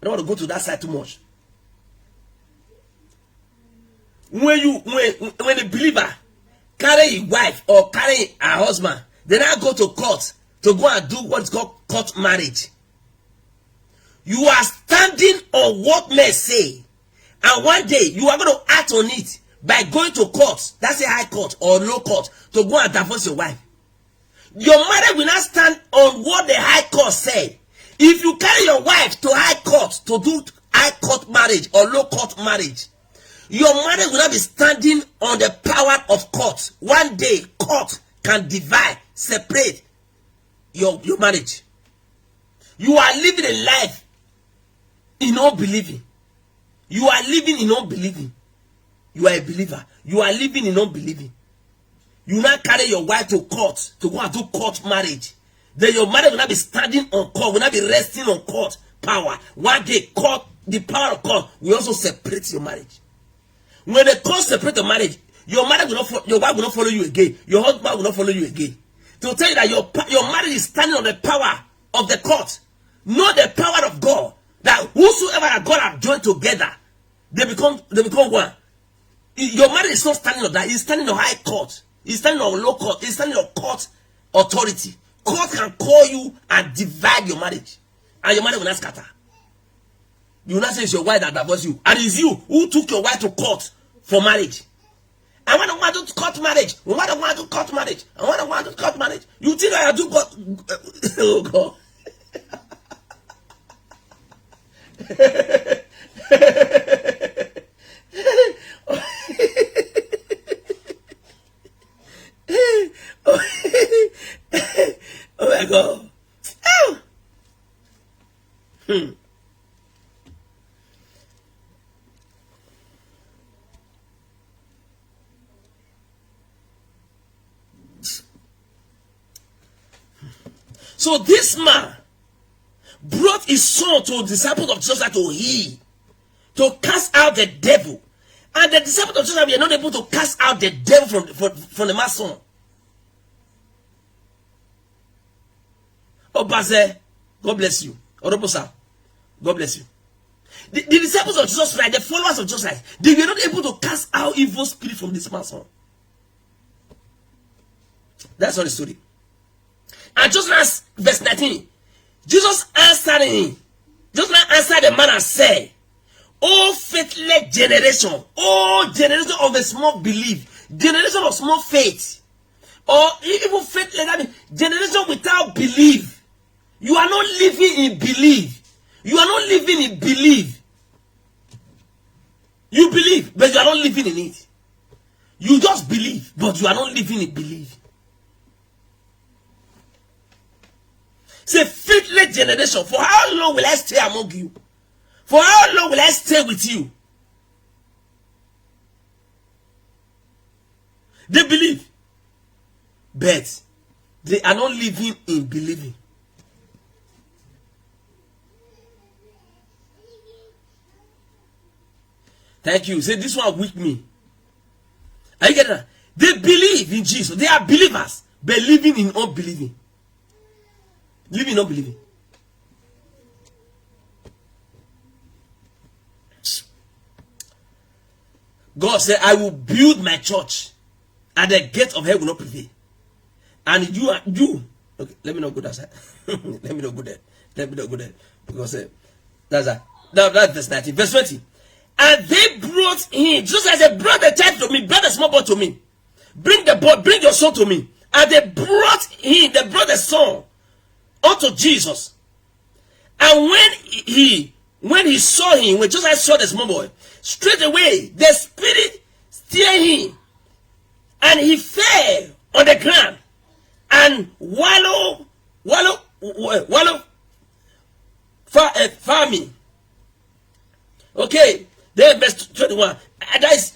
A: I don't want to go to that side too much. When a believer carry a wife or carry a husband, they now go to court to go and do what's called court marriage. You are standing on what men say. And one day you are going to act on it by going to court, that's a high court or low court, to go and divorce your wife. Your mother will not stand on what the high court said. If you carry your wife to high court to do high court marriage or low court marriage, your mother will not be standing on the power of court. One day court can divide, separate your marriage. You are living a life in unbelieving. You are living in unbelieving. You are a believer. You are living in unbelieving. You now carry your wife to court to go and do court marriage. Then your mother will not be standing on court, will not be resting on court power. One day, court, the power of court will also separate your marriage. When the court separate the marriage, your mother will not, your wife will not follow you again. Your husband will not follow you again. To tell you that your marriage is standing on the power of the court, not the power of God. That whosoever that God have joined together, they become one. Your marriage is not standing on that. It's standing on high court. It's standing on low court. It's standing on court authority. Court can call you and divide your marriage, and your marriage will not scatter. You will not say it's your wife that divorced you, and it's you who took your wife to court for marriage. I want to want to court marriage. I want to want to court marriage. I want to want to court marriage. You think I do court? Oh God. Oh my God. Oh. So this man brought his son to the disciples of Jesus to heal, to cast out the devil. And the disciples of Jesus were not able to cast out the devil from the man's son. Oh, Baze, God bless you. Orobosa, God bless you. The disciples of Jesus Christ, the followers of Jesus Christ, they were not able to cast out evil spirit from this man's son. That's all the story. And just as verse 19, Jesus answered him. Just now answered the man and said, "Oh faithless generation, oh generation of a small belief, generation of small faith, or even faithless, I mean, generation without belief. You are not living in belief. You are not living in belief. You believe, but you are not living in it. You just believe, but you are not living in belief. Say, faithless generation, for how long will I stay among you? For how long will I stay with you? They believe, but they are not living in believing. Thank you. Say this one with me. Are you getting that? They believe in Jesus. They are believers, but living in unbelieving. Living in unbelieving. God said, I will build my church, and the gate of hell will not prevail. And you, okay, let me not go that side. Let me not go there. Let me not go there. Because that's that. That's verse 19. Verse 20. And they brought him, just as they brought the child to me, brought the small boy to me. Bring the boy, bring your son to me. And they brought him, they brought the son unto Jesus. And when he saw him, when Joseph saw the small boy, straight away the spirit stirred him, and he fell on the ground and wallow farming. Okay, then verse 21. That is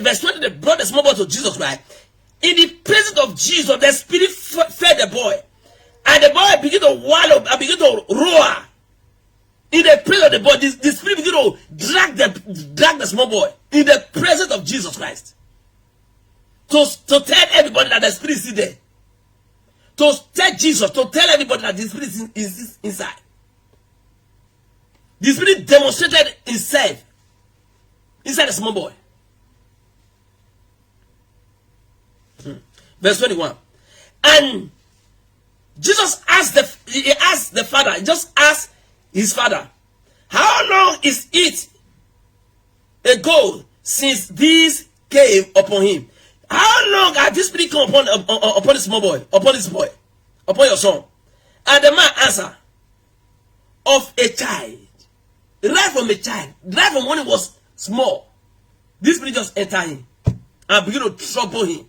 A: verse 20. They brought the small boy to Jesus Christ. In the presence of Jesus, the spirit fed the boy, and the boy began to wallow and began to roar. In the presence of the boy, the spirit began to drag the small boy in the presence of Jesus Christ. To tell everybody that the spirit is there. To tell Jesus, to tell everybody that the spirit is inside. The spirit demonstrated itself inside the small boy. Verse 21. And Jesus asked the father, just asked his father, how long is it ago since this came upon him? How long has this spirit come upon this small boy, upon this boy, upon your son? And the man answered, of a child. Right from a child, right from when he was small, this spirit just entered him and began to trouble him.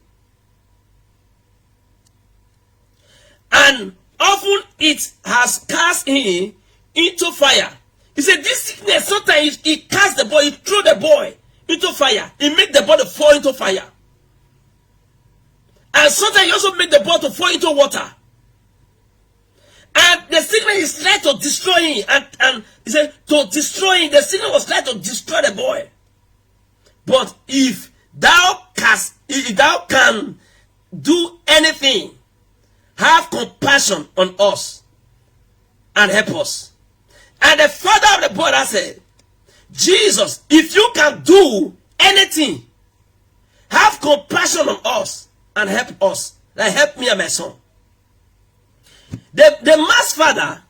A: And often it has cast him into fire. He said, this sickness, sometimes it cast the boy, it threw the boy into fire. It made the boy to fall into fire. And sometimes it also made the boy to fall into water. And the sickness is trying to destroy him. And he said, to destroy him, the sickness was trying to destroy the boy. But if thou can do anything, have compassion on us and help us. And the father of the boy said, Jesus, if you can do anything, have compassion on us and help us. Like, help me and my son. The man's father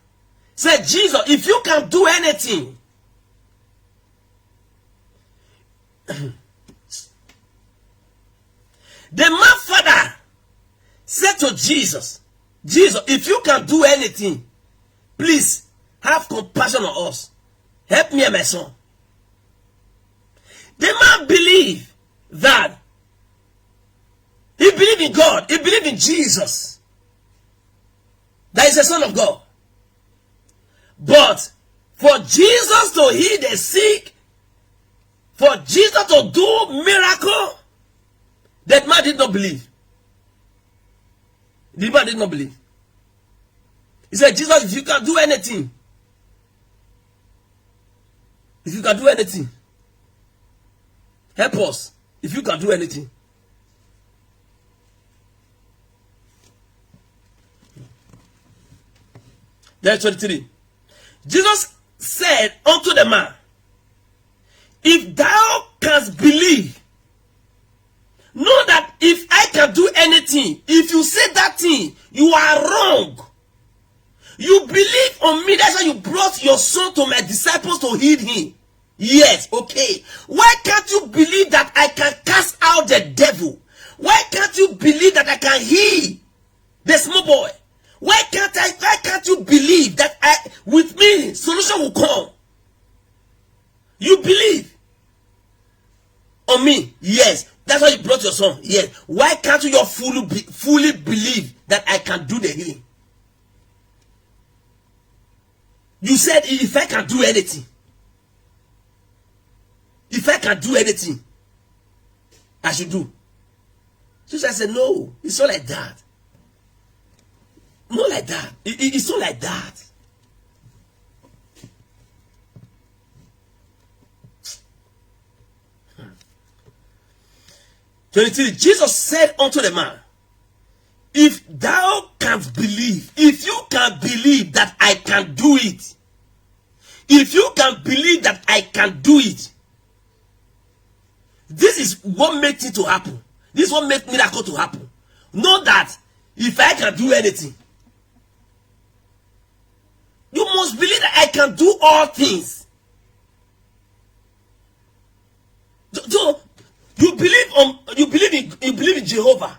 A: said, Jesus, if you can do anything, the man's father said to Jesus, Jesus, if you can do anything, please have compassion on us. Help me and my son. The man believed that he believed in God. He believed in Jesus. That is the Son of God. But for Jesus to heal the sick, for Jesus to do miracle, that man did not believe. The man did not believe. He said, Jesus, if you can do anything, if you can do anything, help us. If you can do anything. Verse 23. Jesus said unto the man, if thou canst believe, know that if I can do anything, if you say that thing, you are wrong. You believe on me, that's why you brought your son to my disciples to heal him. Yes, okay. Why can't you believe that I can cast out the devil? Why can't you believe that I can heal the small boy? Why can't you believe that with me solution will come? You believe on me? Yes. That's why you brought your son. Yes. Why can't you fully believe that I can do the healing? You said if I can do anything, if I can do anything, I should do. So I said, no, it's not like that. Not like that. It's not like that. Hmm. 23. Jesus said unto the man, if thou canst believe, if you can believe that I can do it, if you can believe that I can do it, this is what makes it to happen. This is what makes miracle to happen. Not that if I can do anything. You must believe that I can do all things. So you believe in Jehovah.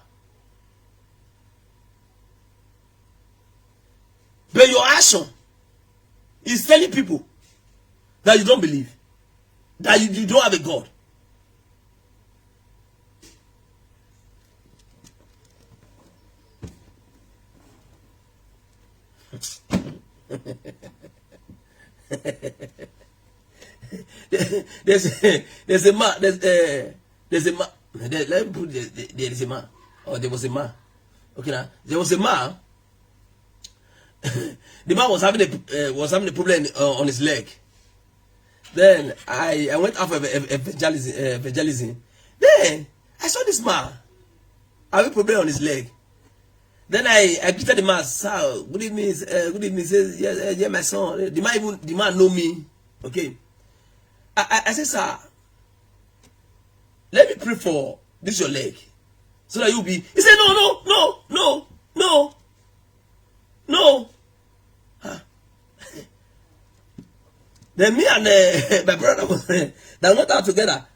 A: But your action is telling people that you don't believe, that you don't have a God. there's a man. Let me put there is a man, or there was a man. Okay, now there was a man. The man was having a problem on his leg. Then I went out for evangelism. Then I saw this man having a problem on his leg. Then I greeted the man, sir, good evening, good evening. He says, yeah, my son. The man know me. Okay. I said, sir, let me pray for this your leg, so that you'll be. He said, no. Huh. Then me and my brother went out together.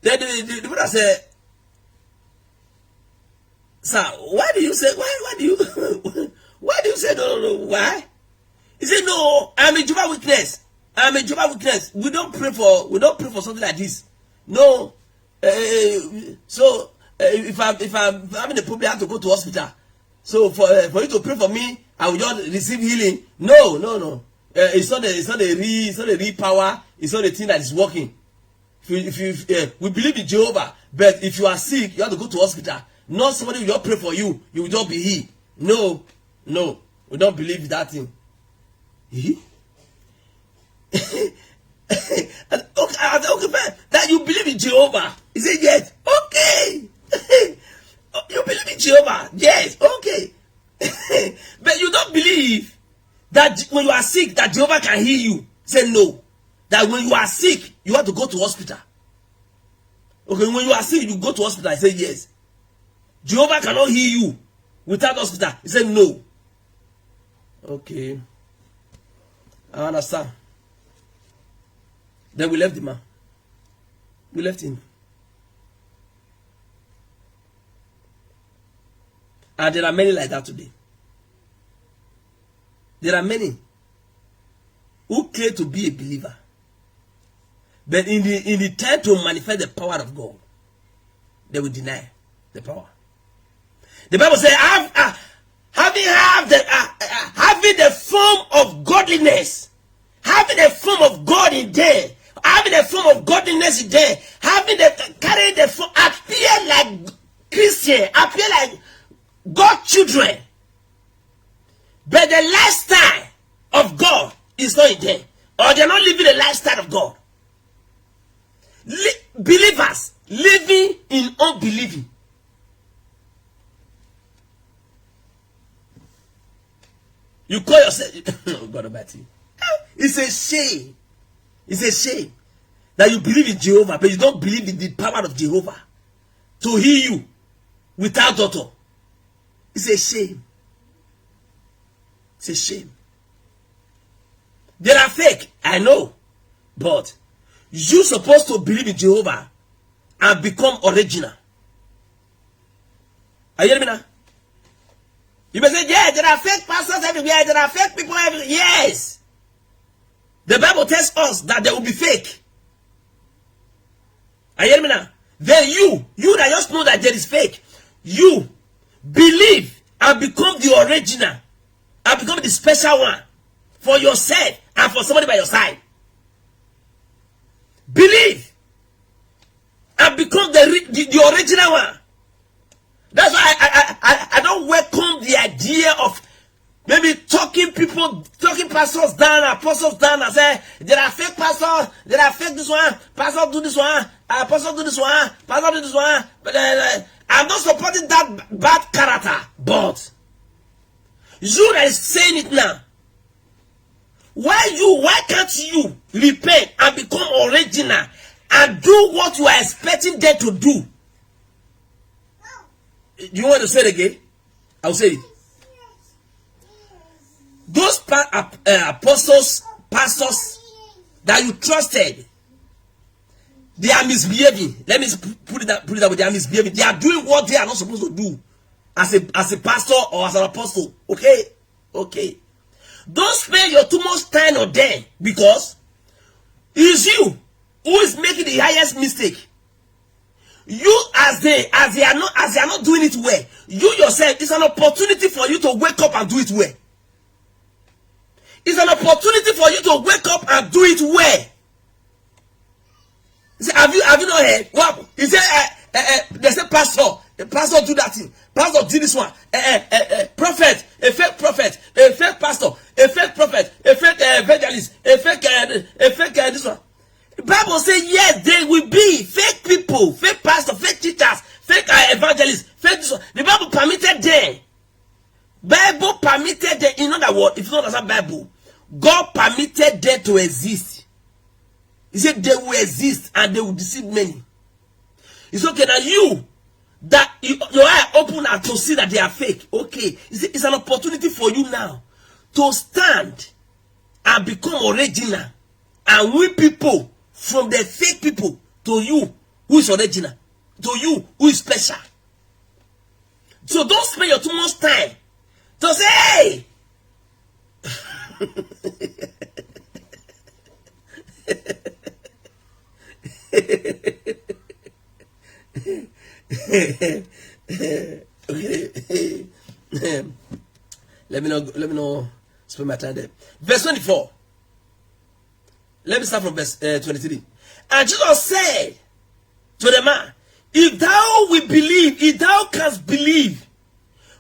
A: Then the brother said, sir, why do you say no? Why? He said, no, I'm a Jehovah's Witness. We don't pray for something like this. No. So if I'm having a problem, I have to go to hospital. So for you to pray for me, I will just receive healing. No. It's not the real power. It's not the thing that is working. If we believe in Jehovah, but if you are sick, you have to go to hospital. Not somebody will just pray for you. You will just be healed. No. We don't believe that thing. Okay, man. That you believe in Jehovah. He said, yes. Okay. You believe in Jehovah. Yes. Okay. But you don't believe that when you are sick, that Jehovah can heal you. Say no. That when you are sick, you have to go to hospital. Okay, when you are sick, you go to hospital. I say yes. Jehovah cannot heal you without hospital. He said no. Okay. I understand. Then we left the man. We left him. And there are many like that today. There are many who claim to be a believer. But in the time to manifest the power of God, they will deny the power. The Bible says, having the form of godliness, having the form of God in there, having the form of godliness in there, carrying the form, appear like Christian, appear like God children. But the lifestyle of God is not in there. Or they're not living the lifestyle of God. Believers living in unbelieving. You call yourself oh God Almighty. It's a shame. It's a shame that you believe in Jehovah, but you don't believe in the power of Jehovah to heal you without doctor. It's a shame. It's a shame. They are fake, I know, but you're supposed to believe in Jehovah and become original. Are you hearing me now? You may say, yeah, there are fake pastors everywhere, there are fake people everywhere. Yes. The Bible tells us that there will be fake. Are you hearing me now? Then you that just know that there is fake, you believe and become the original and become the special one for yourself and for somebody by your side. Believe and become the original one. Maybe talking pastors down, apostles down, and say, there are fake pastors, there are fake this one, pastor do this one, apostle do this one, pastor do this one. But I'm not supporting that bad character. But you that is saying it now, why can't you repent and become original and do what you are expecting them to do? Do you want to say it again? I'll say it. Those apostles, pastors that you trusted, they are misbehaving. Let me put it that way. They are misbehaving. They are doing what they are not supposed to do as a pastor or as an apostle. Okay. Don't spend your too much time on them, because it's you who is making the highest mistake. You as they are not doing it well. You yourself, it's an opportunity for you to wake up and do it well. It's an opportunity for you to wake up and do it well. See, have you not heard? What he said? They say pastor do that thing. Pastor did this one. Prophet, a fake prophet, a fake pastor, a fake prophet, a fake evangelist, a fake this one. The Bible says yes, there will be fake people, fake pastors, fake teachers, fake evangelists, fake this one. The Bible permitted them. Bible permitted them. In other words, if you don't understand Bible, God permitted them to exist. He said they will exist and they will deceive many. It's okay now you that your eye open and to see that they are fake. Okay, it's an opportunity for you now to stand and become original and win people from the fake people to you who is original, to you who is special. So don't spend your too much time to say, hey, let me know spend my time there. Verse 24. Let me start from verse 23. And Jesus said to the man, if thou will believe, if thou canst believe,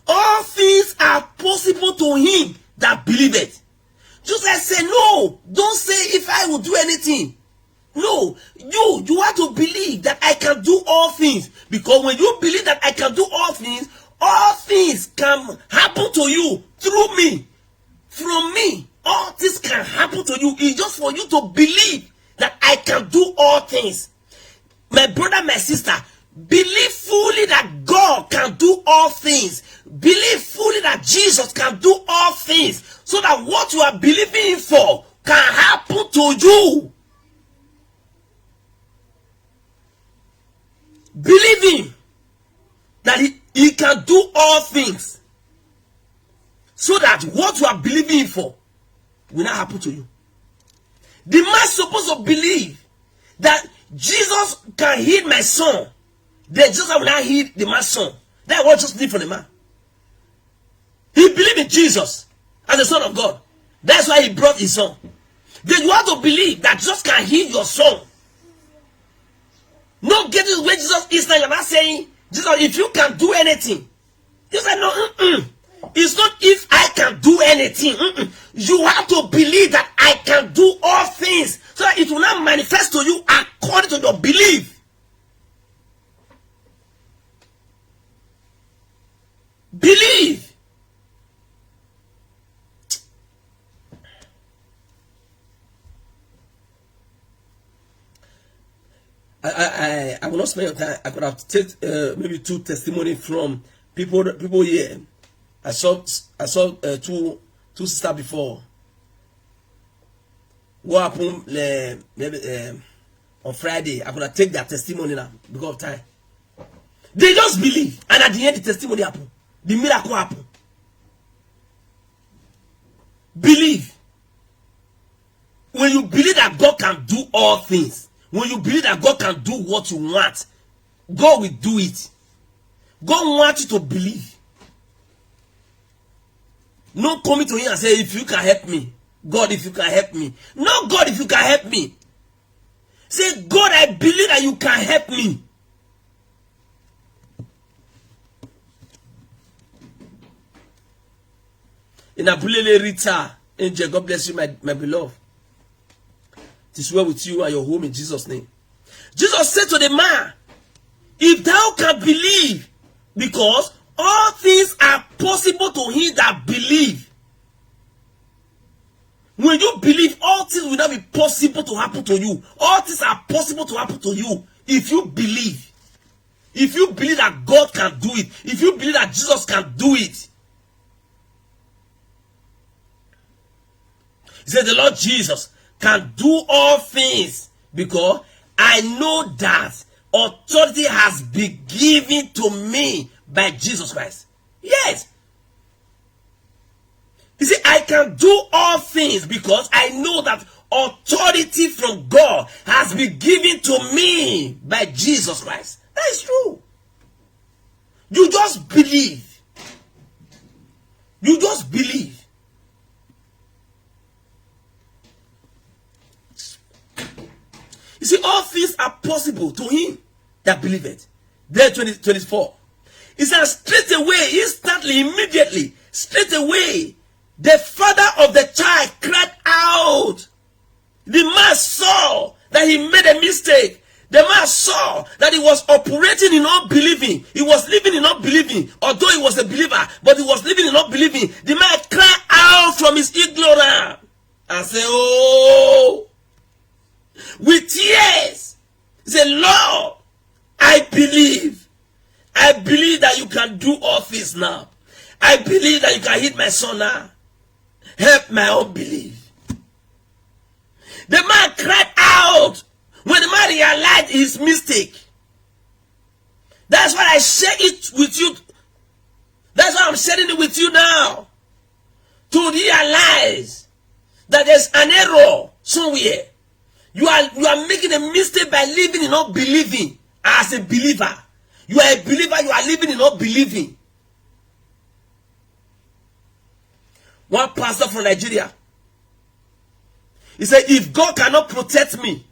A: all things are possible to him that believeth. Jesus said, no, don't say if I will do anything. No, you have to believe that I can do all things. Because when you believe that I can do all things can happen to you through me, from me. All things can happen to you. It's just for you to believe that I can do all things. My brother, my sister, believe fully that God can do all things. Believe fully that Jesus can do all things, so that what you are believing for can happen to you. Believe him that he can do all things, so that what you are believing for will not happen to you. The man supposed to believe that Jesus can heal my son. Then Jesus will not heal the man's son. That's what Jesus did for the man. He believed in Jesus as the Son of God. That's why he brought his son. Then you have to believe that Jesus can heal your son. Not getting where Jesus is now. You're not saying, Jesus, if you can do anything. Jesus said, no, it's not if I can do anything. You have to believe that I can do all things, so that it will not manifest to you according to your belief. Believe. I will not spend your time. I could have taken maybe two testimonies from people here. I saw two sisters before. What happened on Friday? I could have taken their testimony now because of time. They just believe, and at the end the testimony happened. The miracle happened. Believe. When you believe that God can do all things, when you believe that God can do what you want, God will do it. God wants you to believe. Not coming to him and say, if you can help me. God, if you can help me. No, God, if you can help me. Say, God, I believe that you can help me. In Abulele Rita, Angel, God bless you, my beloved. It is well with you and your home in Jesus' name. Jesus said to the man, if thou can believe, because all things are possible to him that believe. When you believe, all things will not be possible to happen to you. All things are possible to happen to you if you believe. If you believe that God can do it. If you believe that Jesus can do it. He said the Lord Jesus can do all things because I know that authority has been given to me by Jesus Christ. Yes. You see, I can do all things because I know that authority from God has been given to me by Jesus Christ. That is true. You just believe. You just believe. You see, all things are possible to him that believeth. There 24. It says, straight away, instantly, immediately, straight away, the father of the child cried out. The man saw that he made a mistake. The man saw that he was operating in unbelieving. He was living in unbelieving. Although he was a believer, but he was living in unbelieving. The man cried out from his ignorance and said, oh, with tears, he said, Lord, I believe. I believe that you can do all things now. I believe that you can heal my son now. Help my unbelief. The man cried out when the man realized his mistake. That's why I share it with you. That's why I'm sharing it with you now. To realize that there's an error somewhere. You are making a mistake by living in unbelieving as a believer. You are a believer, you are living in unbelieving. One pastor from Nigeria, he said, if God cannot protect me, he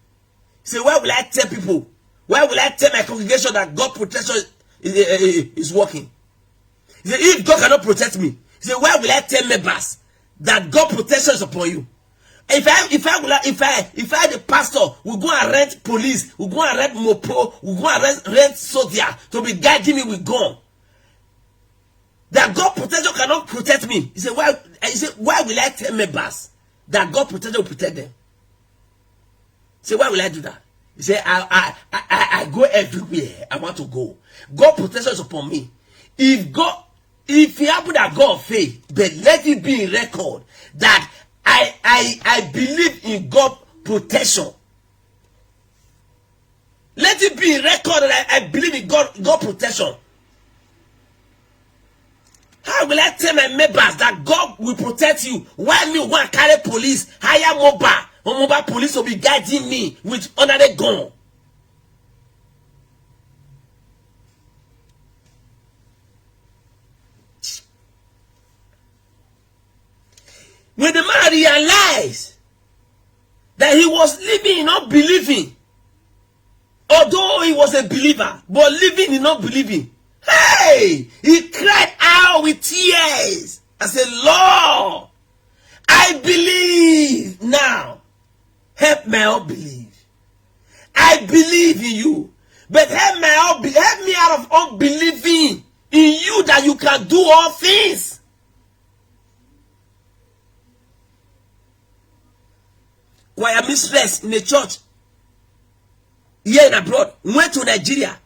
A: said, why will I tell people? Why will I tell my congregation that God protection is working? He said, if God cannot protect me, he said, why will I tell members that God protection is upon you? If I the pastor will go and rent police, will go and rent mopo, will go and rent soldier to be guiding me with gun. That God protection cannot protect me. He said, why will I tell members that God protection will protect them? He said, why will I do that? He said, I go everywhere I want to go. God protection is upon me. If it happen that God fail, but let it be in record that I believe in God protection. Let it be in record that I believe in God protection. How will I tell my members that God will protect you? Why me want to carry police, hire mobile police will be guiding me with another gun? When the man realized that he was living in unbelieving, although he was a believer, but living in unbelieving, hey, he cried out with tears. I said, Lord, I believe now. Help my unbelief. I believe in you, but help me out of unbelieving in you that you can do all things. Choir mistress in the church here in abroad went to Nigeria.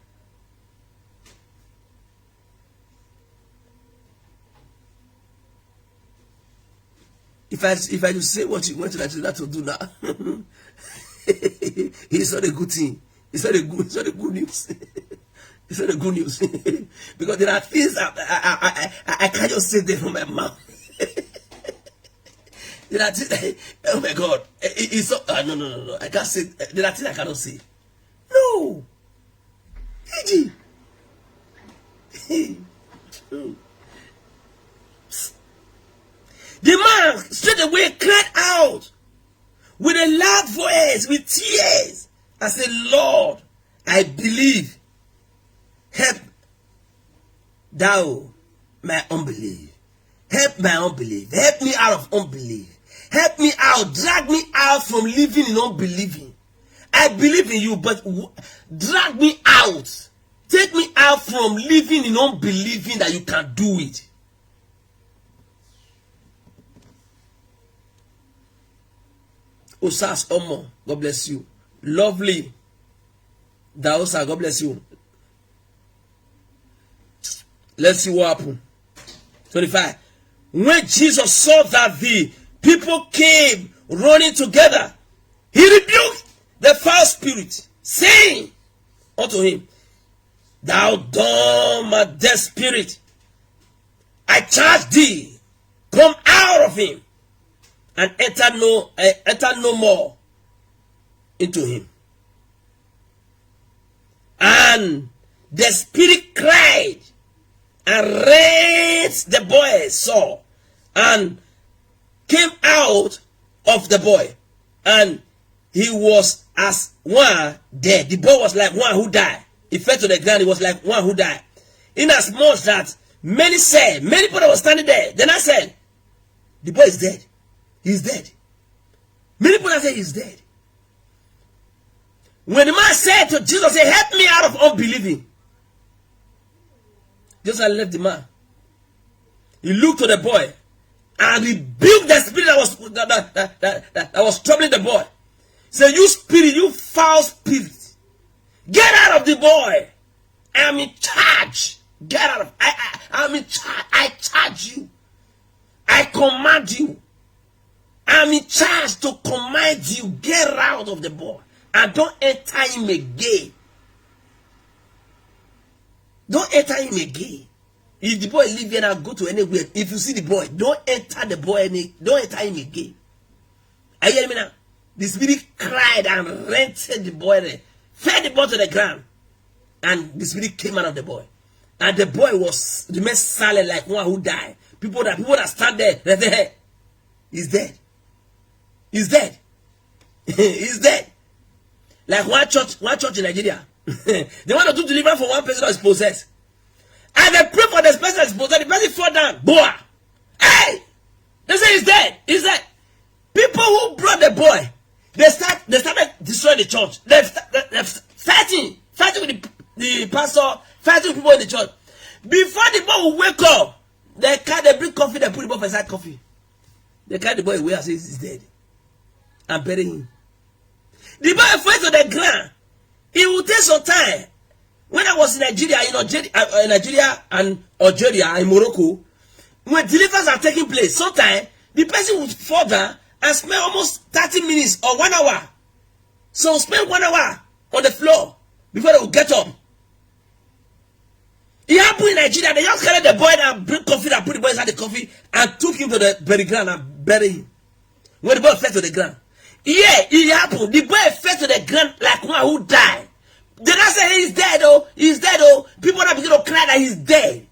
A: If I just say what you went to Nigeria to do now, it's not a good thing. It's not a good news. It's not a good news. Because there are things I can't just say them from my mouth. There are things, oh my God, it's so, no. I can't say. There are things I cannot say. No, EG. The man straight away cried out with a loud voice, with tears, and said, Lord, I believe. Help thou my unbelief. Help my unbelief. Help me out of unbelief. Help me out. Drag me out from living in unbelieving. I believe in you, but drag me out. Take me out from living in unbelieving that you can do it. Osas Omo, God bless you. Lovely. Daosa, God bless you. Let's see what happened. 25. When Jesus saw that the people came running together, he rebuked the foul spirit, saying unto him, Thou dumb and deaf spirit, I charge thee, come out of him, and enter no more into him. And the spirit cried and rent the boy's soul, and came out of the boy, and he was as one dead. The boy was like one who died. He fell to the ground. He was like one who died. Inasmuch that many people that were standing there, then I said, the boy is dead. He's dead. Many people said he's dead. When the man said to Jesus, say, help me out of unbelieving, Jesus left the man. He looked to the boy and rebuked the spirit that was troubling the boy. He said, you spirit, you foul spirit, get out of the boy. I am in charge. Get out of. I'm in charge. I charge you. I command you. I'm in charge to command you. Get out of the boy and don't enter him again. Don't enter him again. If the boy leave here and go to anywhere, if you see the boy, don't enter the boy. Don't enter him again. Are you hearing me now? The spirit cried and rented the boy there, fed the boy to the ground, and the spirit came out of the boy, and the boy remained silent like one who died. People that stand there, they say, hey, he's dead. He's dead. He's dead. Like one church in Nigeria. They want to do deliverance for one person that is possessed. And they pray for this person that is possessed. The person fall down. Boah. Hey! They say he's dead. He's dead. People who brought the boy, they started destroying the church. They're fighting with the pastor, fighting with people in the church. Before the boy will wake up, they bring coffee, they put the boy for inside coffee. They carry the boy away and say he's dead. And bury him. The boy fell to the ground. It will take some time. When I was in Nigeria and Algeria, in Morocco, when deliverance are taking place, sometimes the person would fall down and spend almost 30 minutes or 1 hour. So spend 1 hour on the floor before they will get up. It happened in Nigeria. They just carried the boy and bring coffee and put the boy inside the coffee and took him to the burial ground and buried him. When the boy fell to the ground. Yeah, it happened. The boy fell to the ground like one who died. They not say he's dead, oh, he's dead, oh. People that begin to cry that he's dead.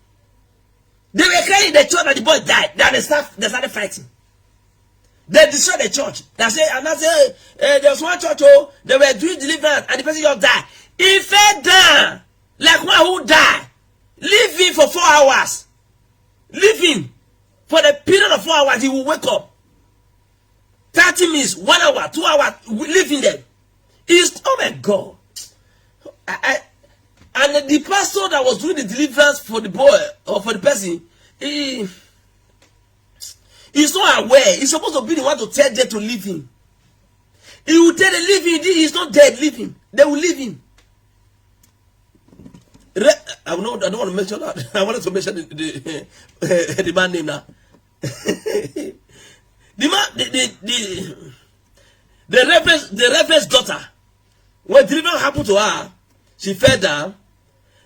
A: They were crying in the church that the boy died. Then they started fighting. They destroyed the church. They say, there was one church, oh, they were doing deliverance and the person just died. He fell down like one who died. Leave him for 4 hours. Leave him for the period of 4 hours. He will wake up. 30 minutes, 1 hour, 2 hours, leaving them. Oh my God. And the pastor that was doing the deliverance for the boy or for the person, he's not aware. He's supposed to be the one to tell them to leave him. He will tell them leave him. He's not dead. Leave him. They will leave him. I don't want to mention that. I wanted to mention the man name now. The reverend's daughter, when deliverance happened to her, she fell down.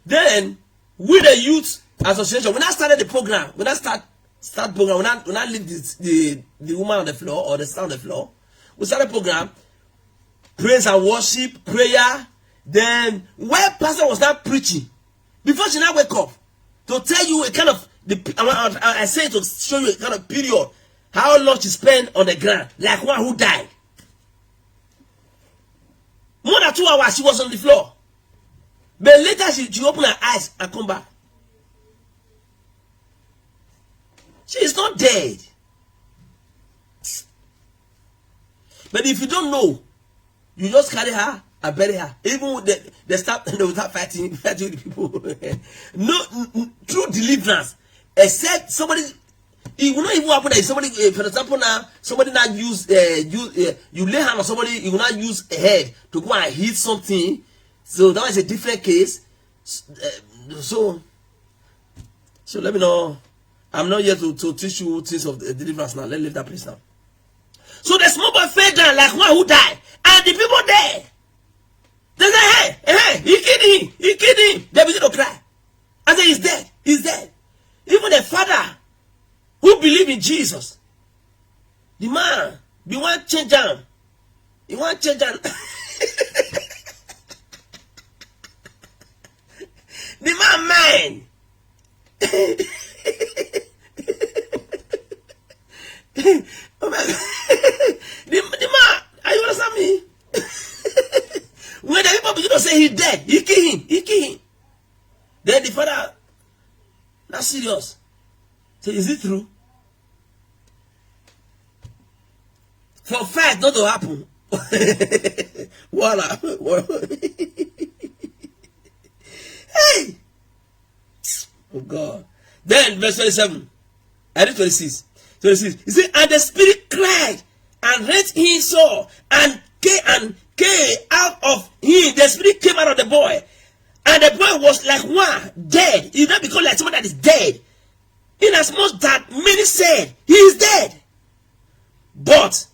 A: Then with the youth association, when I started the program, when I start program, when I leave the woman on the floor or the son on the floor, we started program, praise and worship, prayer. Then when pastor was not preaching, before she now wake up, to tell you a kind of I say to show you a kind of period how long she spent on the ground, like one who died. More than 2 hours she was on the floor. But later she opened her eyes and come back. She is not dead. But if you don't know, you just carry her and bury her. Even with the staff, they will start fighting with people. No, true deliverance, except somebody. It will not even happen that somebody, for example, now somebody now use you lay hand on somebody, you will not use a head to go and hit something. So that is a different case. So let me know. I'm not here to teach you things of the deliverance now. Let's leave that place now. So the small boy fell down like one who died, and the people there, they say, hey, he killed him. They begin to cry. I say, he's dead. Even the father who believe in Jesus, the man, he want change him. He want change him. The man. Oh my God. The man, are you understand me? When the people begin to say he's dead, he kill him. Then the father, not serious. Say, is it true? For fact not to happen. Voila. Hey! Oh God. Then verse 27. I read 26. 26. He said, and the spirit cried and rent him sore and came out of him. The spirit came out of the boy. And the boy was like one dead. He did not become like someone that is dead. Inasmuch that many said, he is dead. But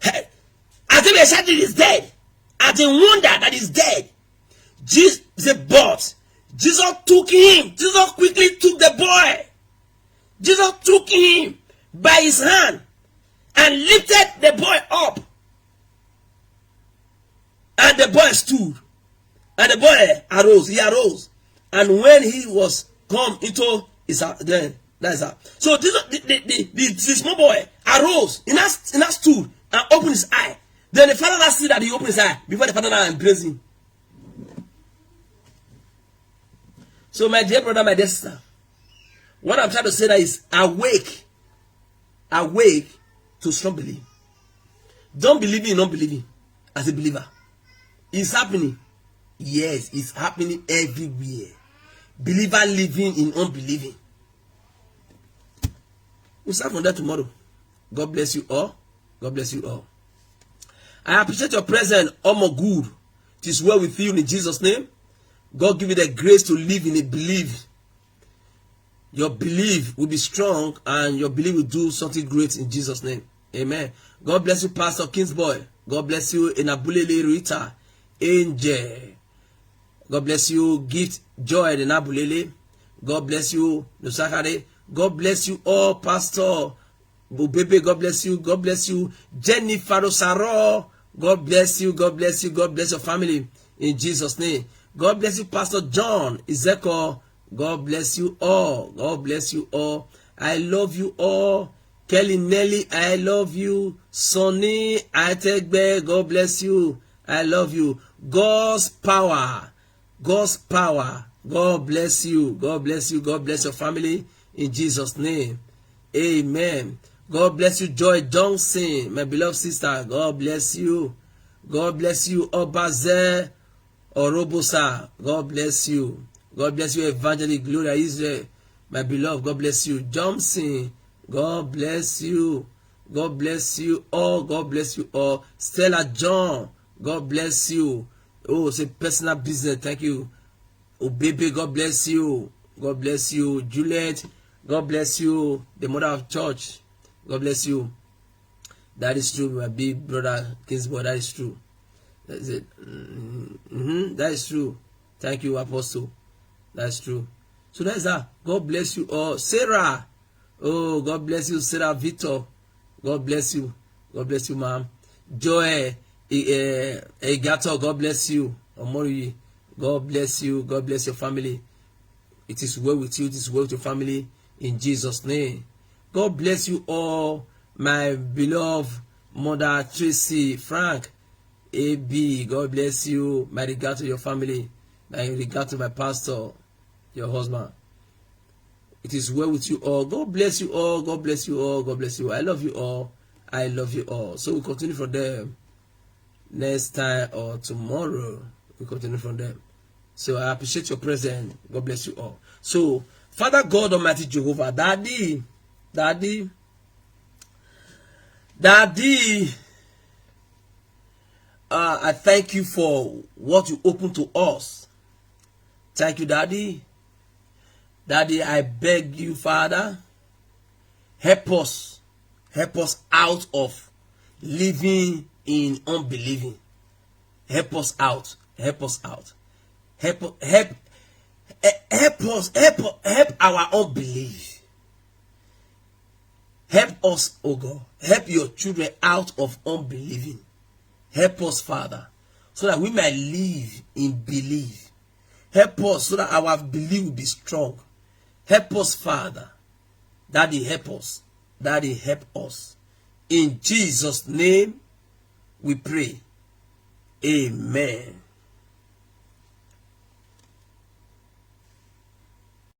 A: as they were saying he is dead, as they wonder that he is dead, Jesus said, but Jesus took him. Jesus quickly took the boy. Jesus took him by his hand and lifted the boy up. And the boy stood. And the boy arose. He arose. And when he was come into his house, then that's that. So the small boy arose. He now stood and opened his eye. Then the father now see that he opened his eye before the father now embraced him. So my dear brother, my dear sister, what I'm trying to say that is awake to strong belief. Don't believe in non-believing as a believer. It's happening. Yes, it's happening everywhere. Believer living in unbelieving. We'll start from that tomorrow. God bless you all. God bless you all. I appreciate your presence. All more good. It is well with you in Jesus' name. God give you the grace to live in a belief. Your belief will be strong and your belief will do something great in Jesus' name. Amen. God bless you, Pastor Kingsboy. God bless you, Enabulele Rita, Angel. God bless you, Gift Joy Enabulele. God bless you, Nusakare. God bless you all, Pastor Bubebe. God bless you. God bless you, Jennifer Osaro. God bless you. God bless you. God bless your family in Jesus' name. God bless you, Pastor John Ezekiel. God bless you all. God bless you all. I love you all. Kelly Nelly, I love you. Sonny Aitegbe, God bless you. I love you. God's power. God's power. God bless you. God bless you. God bless your family in Jesus' name. Amen. God bless you, Joy Johnson, my beloved sister. God bless you. God bless you, Obaze Orobosa. God bless you. God bless you, Evangelist Gloria Israel, my beloved. God bless you, Johnson. God bless you. God bless you all. God bless you all. Stella John. God bless you. Oh, it's a personal business. Thank you. Oh, baby. God bless you. God bless you. Juliet. God bless you. The mother of church. God bless you. That is true, my big brother Kingsboy. That is true. That is it. That is true. Thank you, Apostle. That's true. So that's that. God bless you all. Sarah. Oh, God bless you, Sarah Victor. God bless you. God bless you, ma'am. Joy Egato. God bless you. Omori. God bless you. God bless your family. It is well with you. It is well with your family. In Jesus' name. God bless you all. My beloved mother Tracy Frank. AB. God bless you. My regard to your family. My regard to my pastor. Your husband. It is well with you all. God bless you all. God bless you all. God bless you all. I love you all. I love you all. So we continue from there next time or tomorrow. We continue from them. So I appreciate your presence. God bless you all. So, Father God Almighty Jehovah, Daddy, I thank you for what you opened to us. Thank you, Daddy. Daddy, I beg you, Father, help us out of living in unbelieving. Help us out. Help us out. Help our unbelief. Help us, oh God. Help your children out of unbelieving. Help us, Father, so that we might live in belief. Help us so that our belief will be strong. Help us, Father. Daddy, help us. Daddy, help us. In Jesus' name we pray. Amen.